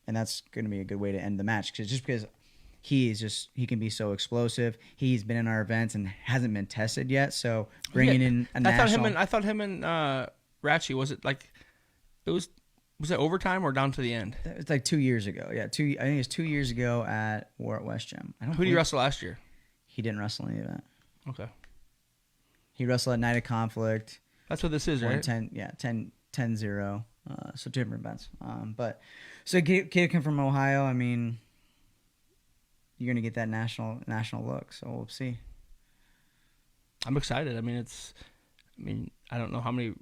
and that's going to be a good way to end the match. Because he can be so explosive. He's been in our events and hasn't been tested yet. So bringing in a national. I thought him and Ratchie, was it like it was it overtime or down to the end? It's like 2 years ago. Yeah, I think it was 2 years ago at Wart West Gym. Who did he wrestle last year? He didn't wrestle in the event. Okay. He wrestled at Night of Conflict. That's what this is, right? 10-0. So different events. But so kid come from Ohio. I mean, you're gonna get that national look. So we'll see. I'm excited. I mean, I don't know how many.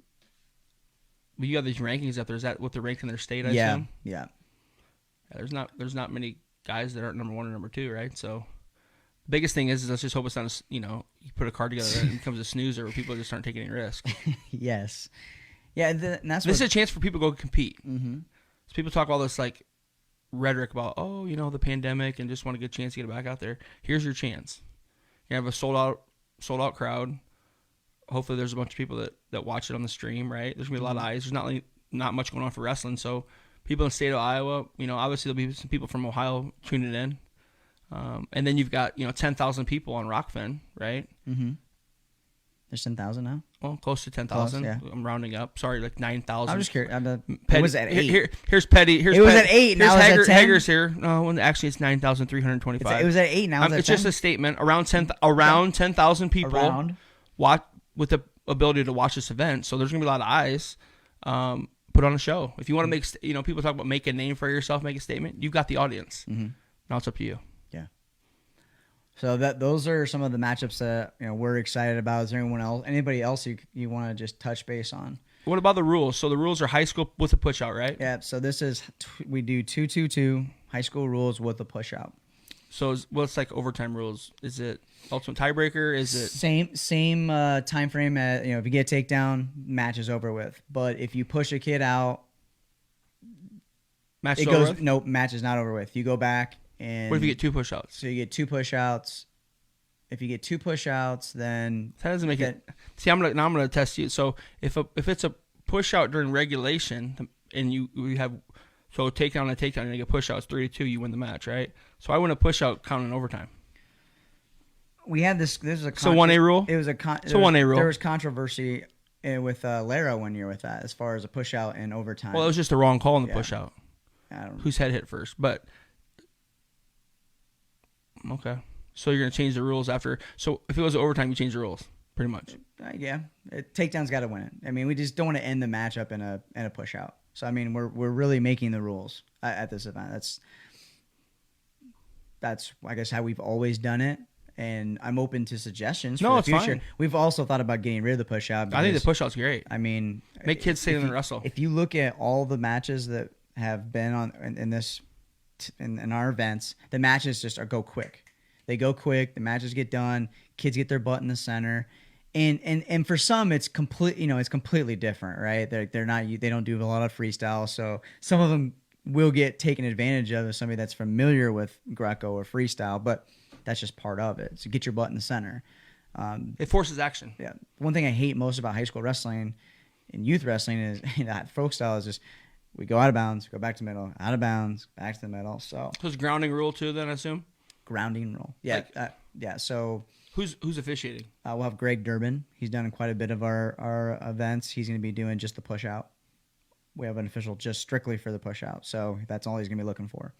But you got these rankings up there. Is that what they're ranked in their state? I assume? Yeah. There's not many guys that aren't number 1 or number 2, right? So the biggest thing is let's just hope it's not you put a card together and it becomes a snoozer where people just aren't taking any risk. Yes. Yeah, and that's this is a chance for people to go compete. Mm-hmm. So people talk all this rhetoric about the pandemic and just want a good chance to get back out there. Here's your chance. You have a sold out crowd. Hopefully, there's a bunch of people that watch it on the stream. Right? There's gonna be a lot of eyes. There's not much going on for wrestling, so people in the state of Iowa, obviously there'll be some people from Ohio tuning in, and then you've got 10,000 people on Rockfin, right? Mm-hmm. There's 10,000 now. Well, close to 10,000. Yeah. I'm rounding up. Sorry, like 9,000. I'm just curious. It was at 8. Here's Petty. It was at 8. Now it's at 10. Hager's here. No, actually it's 9,325. It was at 8. Now it's at 10. It's just a statement. Around 10,000 people watch with the ability to watch this event. So there's gonna be a lot of eyes. Put on a show. If you want to make, people talk about make a name for yourself, make a statement. You've got the audience. Mm-hmm. Now it's up to you. Yeah. So those are some of the matchups that we're excited about. Is there anybody else you want to just touch base on? What about the rules? So the rules are high school with a push out, right? Yeah. So this is we do 2-2-2 high school rules with a push out. So what's like overtime rules? Is it ultimate tiebreaker? Is it same time frame? If you get a takedown, match is over with. But if you push a kid out, match is over with? Nope, match is not over with. You go back and what if you get 2 push outs? So you get 2 push outs. If you get 2 push outs, then that doesn't make it. See, I'm gonna test you. So if it's a push out during regulation and you have. So takedown and takedown, and you get push outs 3-2, you win the match, right? So I win a push out counting overtime. We had this. This is a 1A rule. It was a 1A rule. There was controversy with Lara one year with that, as far as a push out and overtime. Well, it was just a wrong call in the push out. I don't know. Whose head hit first? But okay, so you're gonna change the rules after. So if it was overtime, you change the rules, pretty much. Yeah, takedown's got to win it. I mean, we just don't want to end the matchup in a push out. So I mean, we're really making the rules at this event. That's I guess how we've always done it, and I'm open to suggestions for the future. Fine. We've also thought about getting rid of the push out. I think the push out's great. I mean, make kids stay in the wrestle. If you look at all the matches that have been on in our events, the matches just go quick. They go quick. The matches get done. Kids get their butt in the center. And for some it's completely different, right? They don't do a lot of freestyle, so some of them will get taken advantage of as somebody that's familiar with Greco or freestyle, but that's just part of it. So get your butt in the center. It forces action. Yeah. One thing I hate most about high school wrestling and youth wrestling is that folk style is just we go out of bounds, go back to the middle, out of bounds, back to the middle. So it's grounding rule too, then I assume. Grounding rule. Yeah. Yeah. So. Who's officiating? We'll have Greg Durbin. He's done quite a bit of our events. He's going to be doing just the push out. We have an official just strictly for the push out. So that's all he's going to be looking for.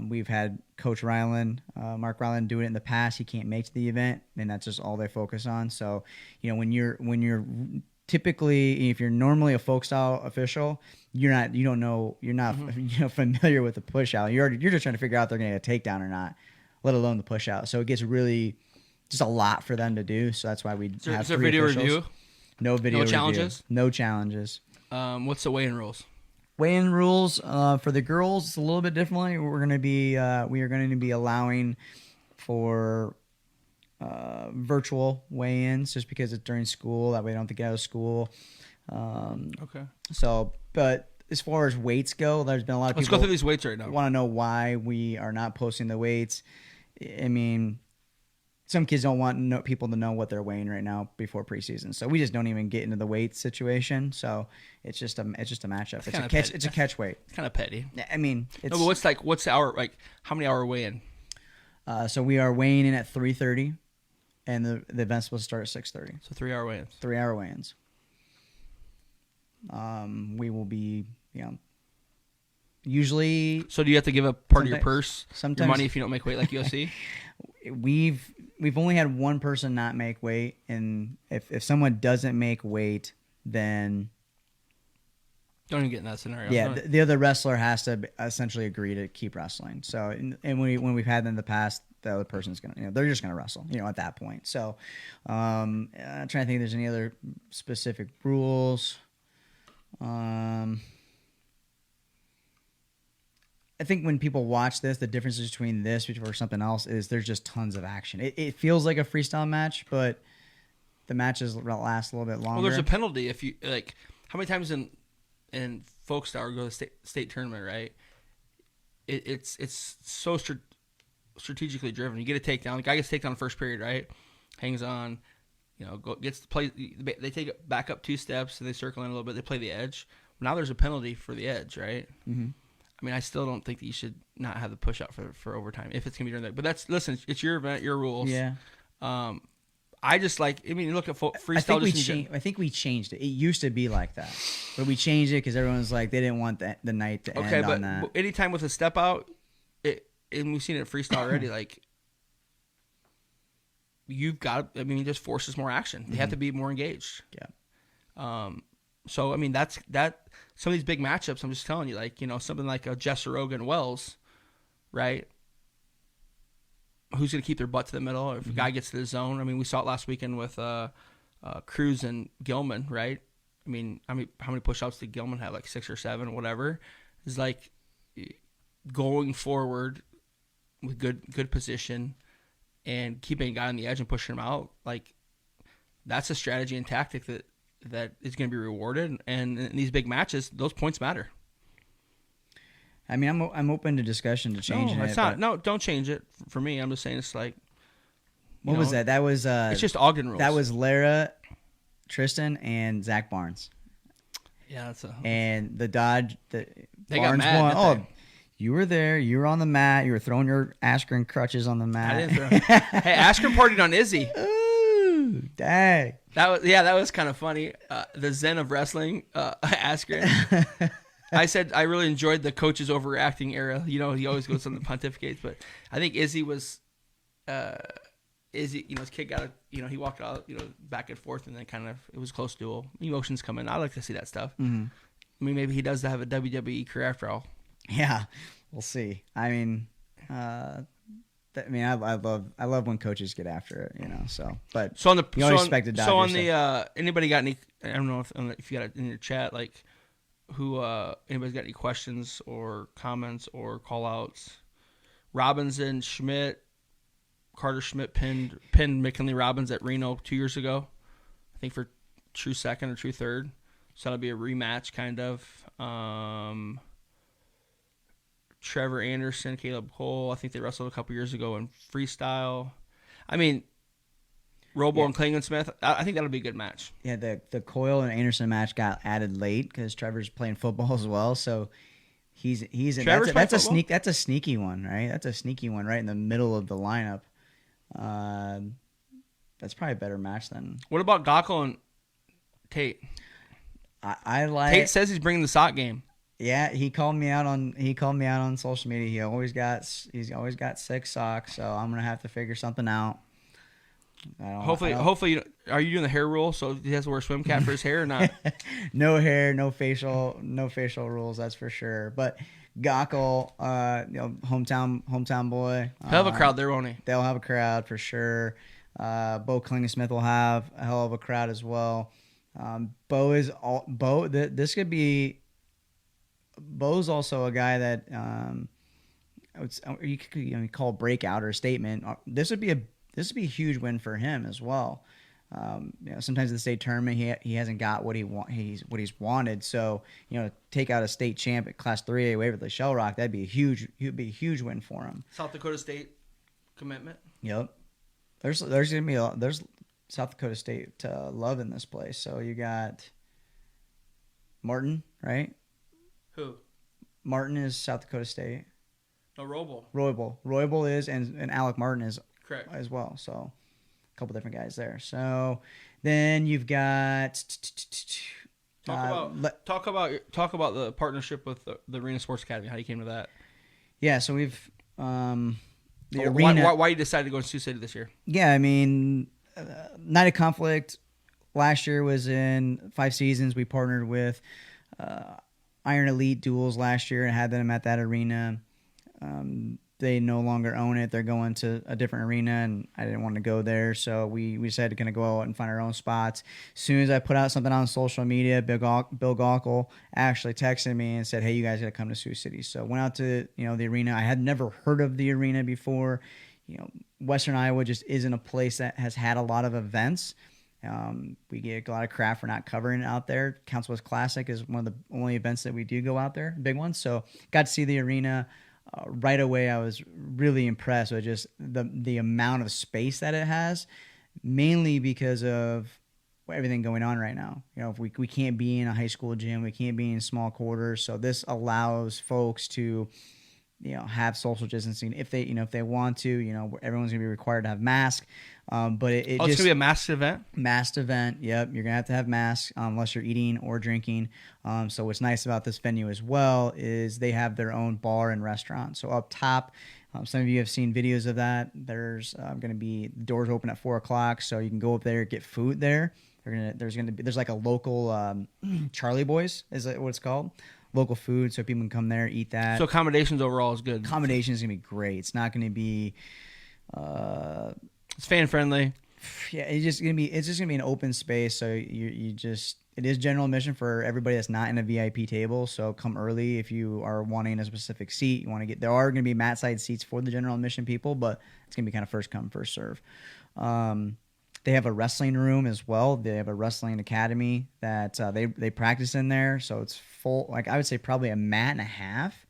We've had Coach Ryland, Mark Ryland, do it in the past. He can't make the event, and that's just all they focus on. So, when you're typically, if you're normally a folk style official, you're not familiar with the push out. You're just trying to figure out if they're going to get a takedown or not, let alone the push out. So it gets really just a lot for them to do. So that's why we have is there 3 video officials. review? No video review. Challenges? No challenges. What's the weigh-in rules? Weigh-in rules for the girls, it's a little bit differently. We are going to be allowing for virtual weigh-ins just because it's during school. That way they don't have to get out of school. Okay. So, but as far as weights go, there's been a lot of people. Let's go through these weights right now. Want to know why we are not posting the weights. I mean, some kids don't want people to know what they're weighing right now before preseason, so we just don't even get into the weight situation. So it's just a matchup. It's a catch weight. It's kind of petty. I mean, but what's the hour how many hour weigh in? So we are weighing in at 3:30, and the event's supposed to start at 6:30. So 3 hour weigh-ins. 3 hour weigh-ins. We will be usually. So do you have to give up part of your purse, your money if you don't make weight like UFC? We've only had one person not make weight, and if someone doesn't make weight, then don't even get in that scenario. Yeah, the other wrestler has to essentially agree to keep wrestling. So, and when we've had them in the past, the other person's gonna, they're just gonna wrestle, at that point. So, I'm trying to think if there's any other specific rules. I think when people watch this, the differences between this or something else is there's just tons of action. It feels like a freestyle match, but the matches last a little bit longer. Well, there's a penalty if you how many times in folk style go to state tournament, right? It's so strategically driven. You get a takedown. The guy gets takedown in the first period, right? Hangs on, gets to play. They take it back up 2 steps and they circle in a little bit. They play the edge. Now there's a penalty for the edge, right? Mm-hmm. I mean, I still don't think that you should not have the push out for overtime if it's gonna be during that. But it's your event, your rules. Yeah. I just look at freestyle. I think we changed it. It used to be like that, but we changed it because everyone's like they didn't want the night to end on that. But anytime with a step out, and we've seen it at freestyle already. Like you've got, it just forces more action. They have to be more engaged. Yeah. So I mean that some of these big matchups. I'm just telling you, like something like a Jesseroga and Wells, right? Who's going to keep their butt to the middle? Or if a guy gets to the zone, I mean, we saw it last weekend with Cruz and Gilman, right? I mean, how many push-outs did Gilman have? Like 6 or 7 or whatever. It's like going forward with good position and keeping a guy on the edge and pushing him out. Like that's a strategy and tactic that is going to be rewarded. And in these big matches, those points matter. I mean, I'm open to discussion to changing it. No, it's not. No, don't change it for me. I'm just saying it's like. What was that? That was. It's just Ogden rules. That was Lara, Tristan, and Zach Barnes. Yeah, and the Dodge. They Barnes got mad, won. Oh, you were there. You were on the mat. You were throwing your Askren crutches on the mat. I didn't throw. Hey, Askren partied on Izzy. Ooh, dang. That was kind of funny. The Zen of wrestling, Askren. I said I really enjoyed the coaches overreacting era. He always goes on the pontificates, but I think Izzy was, his kid got he walked out, back and forth, and then kind of it was a close duel. Emotions come in. I like to see that stuff. Mm-hmm. I mean, maybe he does have a WWE career after all. Yeah, we'll see. I mean, I love when coaches get after it, So, but so on the you always expected Dodgers. So on the anybody got any? I don't know if you got it in your chat, like. Who anybody's got any questions or comments or call outs? Robinson, Schmidt, Carter Schmidt pinned McKinley Robbins at Reno 2 years ago, I think for true second or true third. So that'll be a rematch kind of. Trevor Anderson, Caleb Cole, I think they wrestled a couple years ago in freestyle. I mean, Robo and Klingon Smith, I think that'll be a good match. Yeah, the Coyle and Anderson match got added late because Trevor's playing football as well, so he's in. That's a sneaky one, right? That's a sneaky one right in the middle of the lineup. That's probably a better match than. What about Gockel and Tate? I like. Tate says he's bringing the sock game. Yeah, he called me out on social media. He's always got 6 socks, so I'm gonna have to figure something out. Hopefully, are you doing the hair rule? So he has to wear a swim cap for his hair or not? No hair, no facial rules. That's for sure. But Gockel, hometown boy. He'll have a crowd there, won't he? They'll have a crowd for sure. Bo Klingesmith will have a hell of a crowd as well. Bo's also a guy that you could call a breakout or a statement. This would be a huge win for him as well. Sometimes in the state tournament he hasn't got what he's wanted. So take out a state champ at Class 3A Waverly Shell Rock, that'd be a huge win for him. South Dakota State commitment. Yep. There's South Dakota State love in this place. So you got Martin, right? Who? Martin is South Dakota State. No, Roybal. Roybal is, and Alec Martin is correct as well. So a couple different guys there. So then you've got talk about the partnership with the Arena Sports Academy. How you came to that? Yeah, so we've the arena. Why you decided to go to Sioux City this year? Yeah, I mean, Night of Conflict last year was in 5 seasons. We partnered with Iron Elite Duels last year and had them at that arena. They no longer own it. They're going to a different arena, and I didn't want to go there, so we decided to kind of go out and find our own spots. As soon as I put out something on social media, Bill Gockel actually texted me and said, "Hey, you guys got to come to Sioux City." So went out to the arena. I had never heard of the arena before. Western Iowa just isn't a place that has had a lot of events. We get a lot of crap for not covering it out there. Council West Classic is one of the only events that we do go out there, big ones. So got to see the arena. right away I was really impressed with just the amount of space that it has, mainly because of everything going on right now. If we can't be in a high school gym, we can't be in small quarters, so this allows folks to have social distancing if they want to. Everyone's gonna be required to have masks, but it's gonna be a masked event. Masked event. Yep, you're gonna have to have masks unless you're eating or drinking. So what's nice about this venue as well is they have their own bar and restaurant. So up top, some of you have seen videos of that. There's gonna be doors open at 4:00, so you can go up there, get food there. There's like a local Charlie Boys is what it's called. Local food, so people can come there, eat that. So accommodations overall is good. Accommodations is gonna be great. It's not gonna be it's fan friendly. Yeah, it's just gonna be an open space. So it is general admission for everybody that's not in a VIP table. So come early if you are wanting a specific seat. There are gonna be mat side seats for the general admission people, but it's gonna be kind of first come first serve. They have a wrestling room as well. They have a wrestling academy that they practice in there. So it's full, like I would say probably a mat and a half.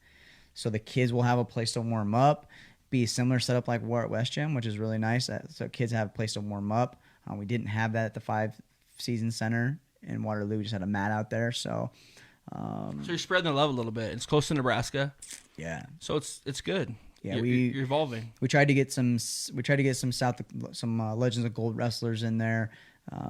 So the kids will have a place to warm up. Be a similar setup like we're at West Gym, which is really nice. So kids have a place to warm up. We didn't have that at the 5 Season Center in Waterloo. We just had a mat out there. So you're spreading the love a little bit. It's close to Nebraska. Yeah. So it's good. Yeah, you're evolving. We tried to get some Legends of Gold wrestlers in there.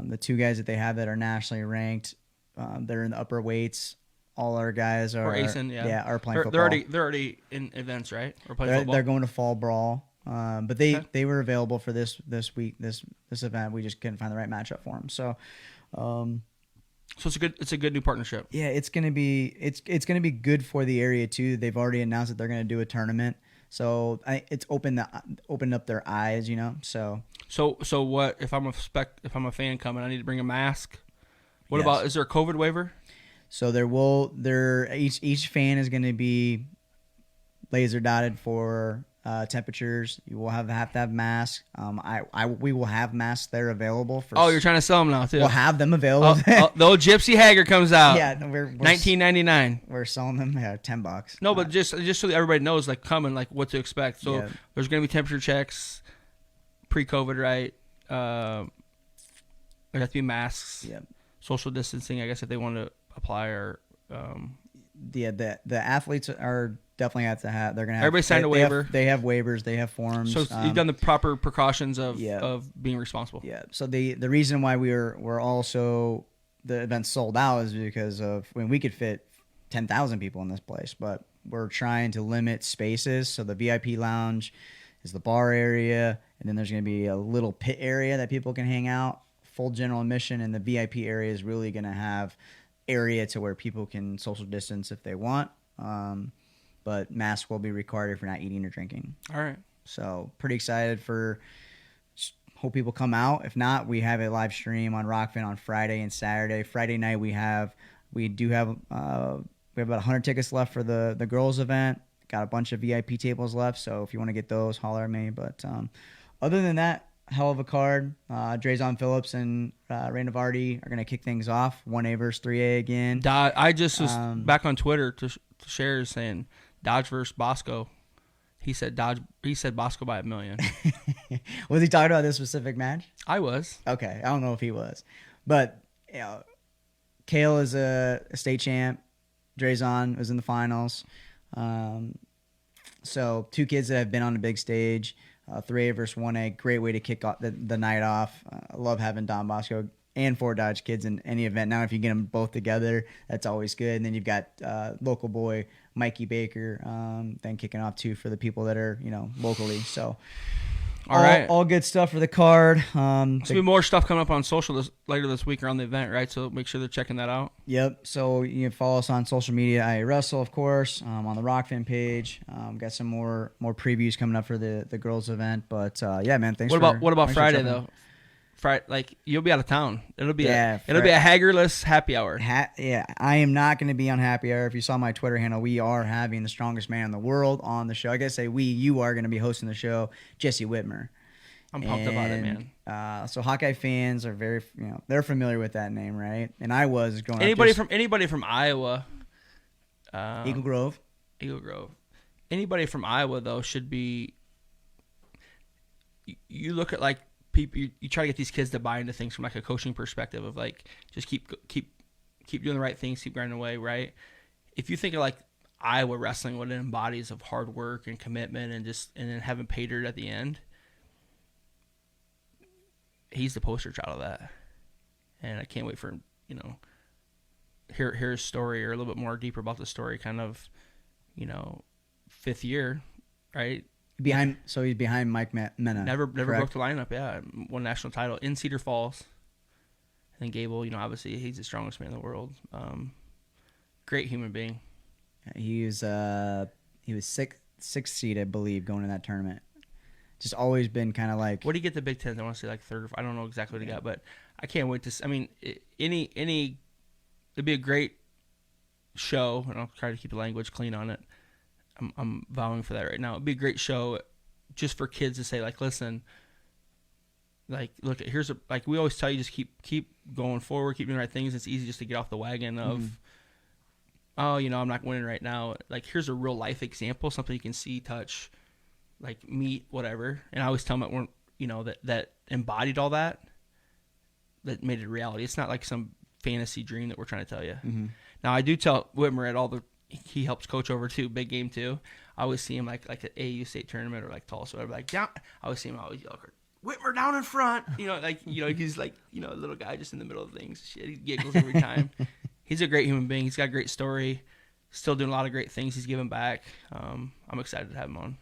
The 2 guys that they have that are nationally ranked, they're in the upper weights. All our guys are Aidan, are playing football. They're already in events, right? Or playing football. They're going to fall brawl. But they were available for this week this event. We just couldn't find the right matchup for them. So it's a good new partnership. Yeah, it's gonna be good for the area too. They've already announced that they're gonna do a tournament. So it's opened up their eyes, So what if I'm a fan coming? I need to bring a mask. What about, is there a COVID waiver? So each fan is going to be laser dotted for temperatures. You will have to have masks. We will have masks there available for. Oh, you're trying to sell them now too. We'll have them available. The old Gypsy Hager comes out. Yeah, we're $19.99. We're selling them $10. No, but just so that everybody knows, like coming, like what to expect. So there's going to be temperature checks, pre-COVID, right? There have to be masks. Yeah. Social distancing, I guess, if they want to apply or. The athletes are definitely have to have. They're gonna have. Everybody signed a waiver. They have waivers. They have forms. So you've done the proper precautions of being responsible. Yeah. So the reason why we're also the event sold out is because of when we could fit 10,000 people in this place, but we're trying to limit spaces. So the VIP lounge is the bar area, and then there's going to be a little pit area that people can hang out. Full general admission, and the VIP area is really going to have area to where people can social distance if they want. But masks will be required if you're not eating or drinking. All right. So pretty excited for. Hope people come out. If not, we have a live stream on Rockfin on Friday and Saturday. Friday night we have about 100 tickets left for the girls event. Got a bunch of VIP tables left, so if you want to get those, holler at me. But other than that, hell of a card. Drazon Phillips and Ray Navardi are going to kick things off. 1A versus 3A again. I just was back on Twitter to share saying Dodge versus Bosco. He said Bosco by 1 million. Was he talking about this specific match? I was. Okay, I don't know if he was, but Kale is a state champ. Drazon was in the finals. So 2 kids that have been on the big stage. 3A versus 1A, great way to kick off the night off. I love having Don Bosco and 4 Dodge kids in any event. Now, if you get them both together, that's always good. And then you've got local boy Mikey Baker, then kicking off too for the people that are locally. So, all good stuff for the card. There's be more stuff coming up on social later this week around the event, right? So make sure they're checking that out. Yep. So you can follow us on social media. I Russell, of course, on the Rockfin page. Got some more previews coming up for the girls event. But yeah, man, thanks. What about Friday though? Friday, like you'll be out of town. It'll be a Hagerless happy hour. Yeah, I am not going to be on happy hour. If you saw my Twitter handle, we are having the strongest man in the world on the show. I gotta say, you are going to be hosting the show, Jesse Whitmer. I'm pumped about it, man. So Hawkeye fans are very, they're familiar with that name, right? And I was going. Anybody from Iowa, Eagle Grove. anybody from Iowa though should be. You look at like people. You try to get these kids to buy into things from like a coaching perspective of like just keep doing the right things, keep grinding away, right? If you think of like Iowa wrestling, what it embodies of hard work and commitment and then having pay dirt at the end, he's the poster child of that. And I can't wait for him, hear his story or a little bit more deeper about the story, kind of, fifth year, right? So he's behind Mike Mena. Never correct? broke the lineup, yeah. Won national title in Cedar Falls. And Gable, obviously he's the strongest man in the world. Great human being. He was sixth seed, I believe, going in that tournament. Just always been kind of like. What did he get the Big Ten? I want to say like third. I don't know exactly what he got, but I can't wait to. I mean, it'd be a great show, and I'll try to keep the language clean on it. I'm vowing for that right now. It'd be a great show, just for kids to say like, listen, like look, like we always tell you, just keep going forward, keep doing the right things. It's easy just to get off the wagon of. Oh, I'm not winning right now. Like, here's a real life example, something you can see, touch, like meet, whatever. And I always tell them that embodied all that made it a reality. It's not like some fantasy dream that we're trying to tell you. Mm-hmm. Now, I do tell Whitmer he helps coach over too, big game too. I always see him like at AAU state tournament or like Tulsa, whatever. Like down, I always see him always yell, Whitmer down in front. He's like a little guy just in the middle of things. Shit, he giggles every time. He's a great human being. He's got a great story. Still doing a lot of great things. He's giving back. I'm excited to have him on.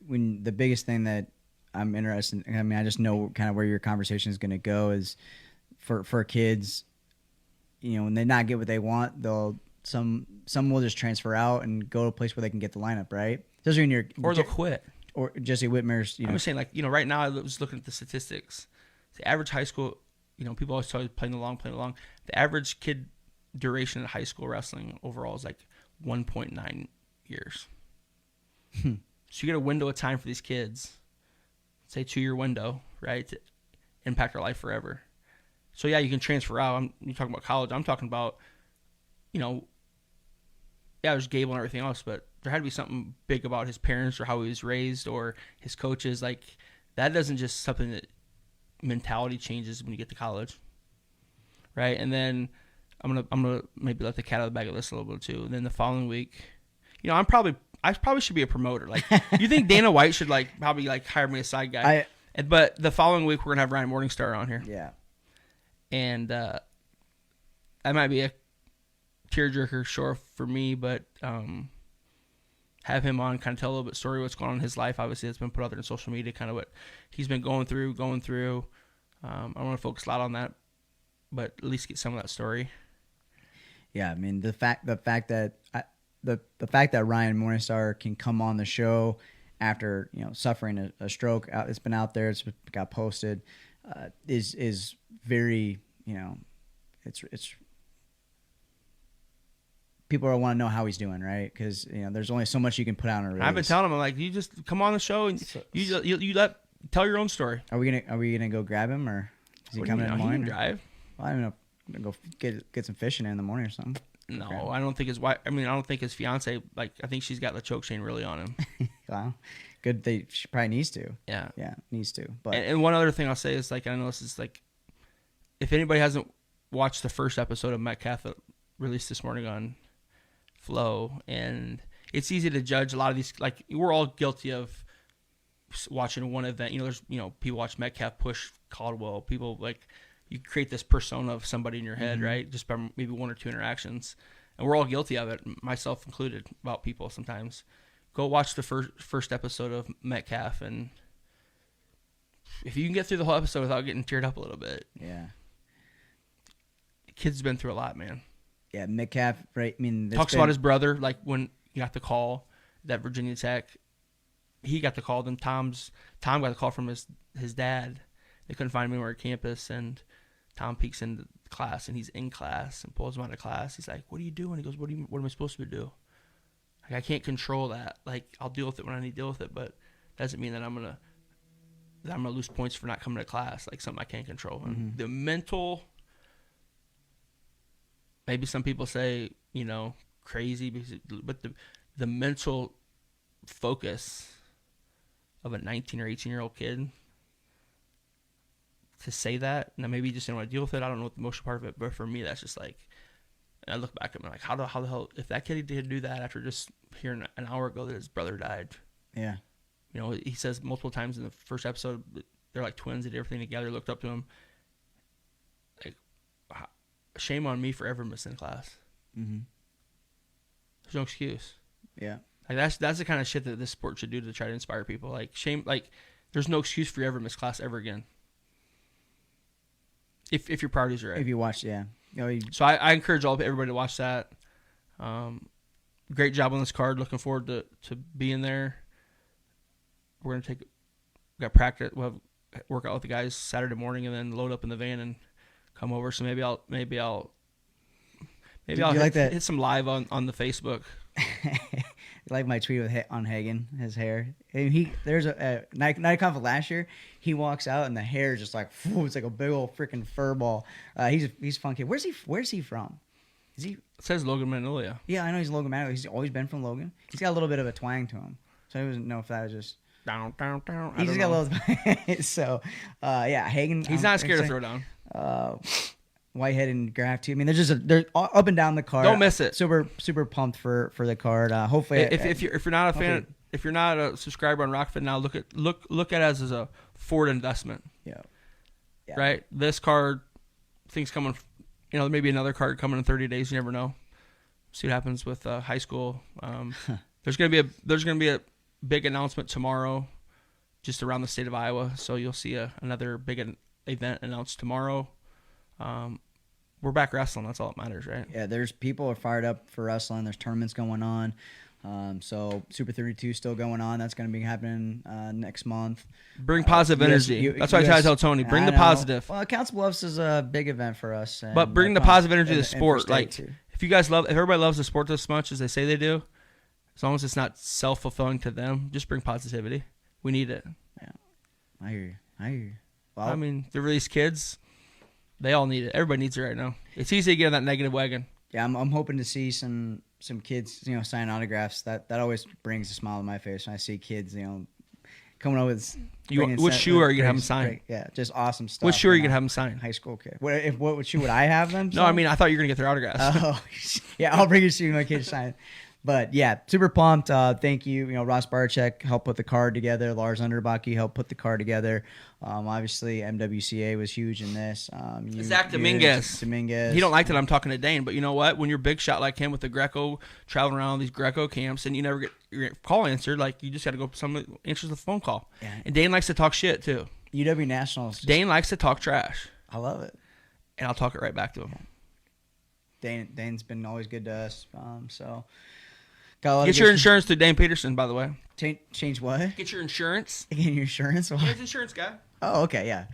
When the biggest thing that I'm interested in, I mean, I just know kind of where your conversation is going to go is for kids, when they not get what they want, some will just transfer out and go to a place where they can get the lineup, right? Those are in your or they'll quit. Or Jesse Whitmer's. I'm just saying, like, right now I was looking at the statistics. The average high school, people always tell you playing along. The average kid duration of high school wrestling overall is like 1.9 years. So you get a window of time for these kids, say 2-year window, right, to impact their life forever. So yeah, you can transfer out. You're talking about college. I'm talking about, there's Gable and everything else, but there had to be something big about his parents or how he was raised or his coaches. Like, that doesn't just something that mentality changes when you get to college, right? And then I'm gonna maybe let the cat out of the bag of this a little bit too. And then the following week, I probably should be a promoter. Like, you think Dana White should probably hire me a side guy? But the following week we're gonna have Ryan Morningstar on here. Yeah, and that might be a tearjerker, sure, for me, but have him on, kind of tell a little bit story what's going on in his life. Obviously, it's been put out there on social media, kind of what he's been going through. I want to focus a lot on that, but at least get some of that story. Yeah, I mean the fact that Ryan Morningstar can come on the show after suffering a stroke, it's been out there, it's got posted, is very it's people want to know how he's doing, right? Because there's only so much you can put out on a release. I've been telling him, I'm like, you just come on the show and tell your own story. Are we gonna go grab him, or is he coming in the morning? He can drive. Well, I don't know. I'm gonna go get some fishing in the morning or something. No, okay. I don't think his wife. I don't think his fiance. I think she's got the choke chain really on him. Wow, good. She probably needs to. Yeah, needs to. But and one other thing I'll say is I know this is if anybody hasn't watched the first episode of Metcalf that released this morning on Flow, and it's easy to judge a lot of these. We're all guilty of watching one event. There's people watch Metcalf push Caldwell. People you create this persona of somebody in your head, right? Just by maybe one or two interactions. And we're all guilty of it, myself included, about people sometimes. Go watch the first episode of Metcalf, and if you can get through the whole episode without getting teared up a little bit. Yeah. The kid's been through a lot, man. Yeah, Metcalf, right? I mean, talks about his brother, when he got the call that Virginia Tech, he got the call, then Tom got the call from his dad. They couldn't find him anywhere at campus, and Tom peeks into class, and he's in class and pulls him out of class. He's like, "What are you doing?" He goes, "What am I supposed to do? I can't control that. I'll deal with it when I need to deal with it, but that doesn't mean that I'm gonna lose points for not coming to class. Something I can't control." And the mental, maybe some people say crazy, but the mental focus of a 19 or 18-year-old kid to say that. Now, maybe you just didn't want to deal with it. I don't know what the emotional part of it, but for me, that's just like, and I look back at me like, how the hell, if that kid did do that after just hearing an hour ago that his brother died. Yeah. You know, he says multiple times in the first episode, they're like twins, they did everything together, looked up to him. Like, shame on me for ever missing class. Mm-hmm. There's no excuse. Yeah. Like, that's the kind of shit that this sport should do to try to inspire people. Like, shame, like, there's no excuse for you ever miss class ever again. If your priorities are right. If you watch, yeah. So I encourage everybody to watch that. Great job on this card. Looking forward to being there. We're gonna got practice. We'll have work out with the guys Saturday morning, and then load up in the van and come over. So maybe I'll hit some live on the Facebook. Like my tweet on Hagen, his hair. And there's a night conflict last year. He walks out and the hair is just like, it's like a big old freaking fur ball. He's funky. Where's he from? It says Logan, Magnolia. Yeah, I know he's Logan Magnolia. He's always been from Logan. He's got a little bit of a twang to him, so I didn't know if that was just down. He's just got a little. So yeah, Hagen. He's not scared to throw down. Whitehead and Graf too. I mean, they're up and down the card. Don't miss it. Super pumped for the card. Hopefully, if you're not a fan, if you're not a subscriber on Rockfin now, look at it as a forward investment. Yeah. Right. This card, things coming. You know, there may be another card coming in 30 days. You never know. See what happens with high school. There's gonna be a big announcement tomorrow, just around the state of Iowa. So you'll see another big event announced tomorrow. We're back wrestling. That's all that matters, right? Yeah, there's people are fired up for wrestling. There's tournaments going on. So Super 32 still going on. That's going to be happening next month. Bring positive energy. That's why I tell Tony, bring the positive. Well, Council Bluffs is a big event for us. But bring the positive energy to the sport. Like, if everybody loves the sport this much as they say they do, as long as it's not self-fulfilling to them, just bring positivity. We need it. Yeah, I hear you. Well, I mean, the release kids, they all need it. Everybody needs it right now. It's easy to get on that negative wagon. Yeah, I'm hoping to see some kids, sign autographs. That always brings a smile on my face when I see kids, coming up with. Which shoe are you gonna have them sign? Yeah, just awesome stuff. Which shoe are you gonna have them sign? High school kid. What shoe would I have them? No, I mean I thought you were gonna get their autographs. Oh, yeah, I'll bring a shoe my kids sign. But yeah, super pumped. Thank you. Ross Barczyk helped put the card together. Lars Underbaki helped put the card together. Obviously, MWCA was huge in this. Zach Dominguez. He don't like that I'm talking to Dane, but you know what? When you're a big shot like him with the Greco, traveling around these Greco camps, and you never get your call answered, like you just got to go. Someone answers the phone call. Yeah. And Dane likes to talk shit too. UW Nationals. Dane likes to talk trash. I love it. And I'll talk it right back to him. Dane's been always good to us. So. Get your insurance through Dane Peterson, by the way. Change what? Get your insurance. Get your insurance? He's an insurance guy. Oh, okay, yeah.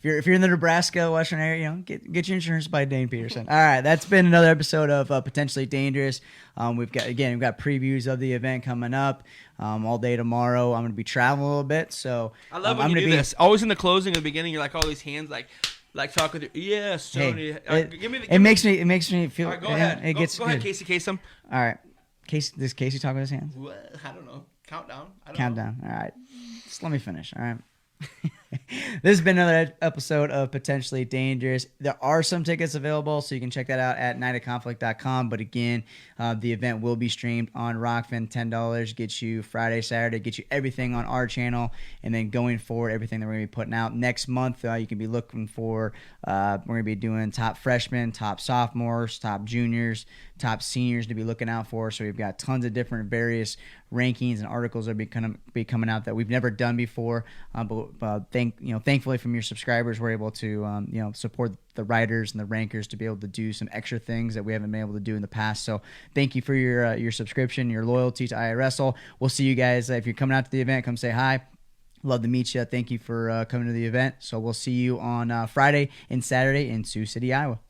If you're in the Nebraska, Western area, get your insurance by Dane Peterson. All right, that's been another episode of Potentially Dangerous. We've got previews of the event coming up all day tomorrow. I'm going to be traveling a little bit, so I love when you do this. Always in the closing, in the beginning, you're like all these hands, like talk with your yes, Tony. It makes me feel. All right, go ahead. Go ahead, Casey Kasem. All right. Does Casey talk with his hands? I don't know. Countdown. Countdown. All right. Just let me finish. All right. This has been another episode of Potentially Dangerous. There are some tickets available, so you can check that out at nightofconflict.com. But again, the event will be streamed on Rockfin. $10 gets you Friday, Saturday, gets you everything on our channel. And then going forward, everything that we're going to be putting out next month, you can be looking for. We're going to be doing top freshmen, top sophomores, top juniors, top seniors to be looking out for. So we've got tons of different various rankings and articles that are be coming out that we've never done before. But thankfully from your subscribers, we're able to support the writers and the rankers to be able to do some extra things that we haven't been able to do in the past. So thank you for your subscription, your loyalty to IRSL. We'll see you guys if you're coming out to the event. Come say hi. Love to meet you. Thank you for coming to the event. So we'll see you on Friday and Saturday in Sioux City, Iowa.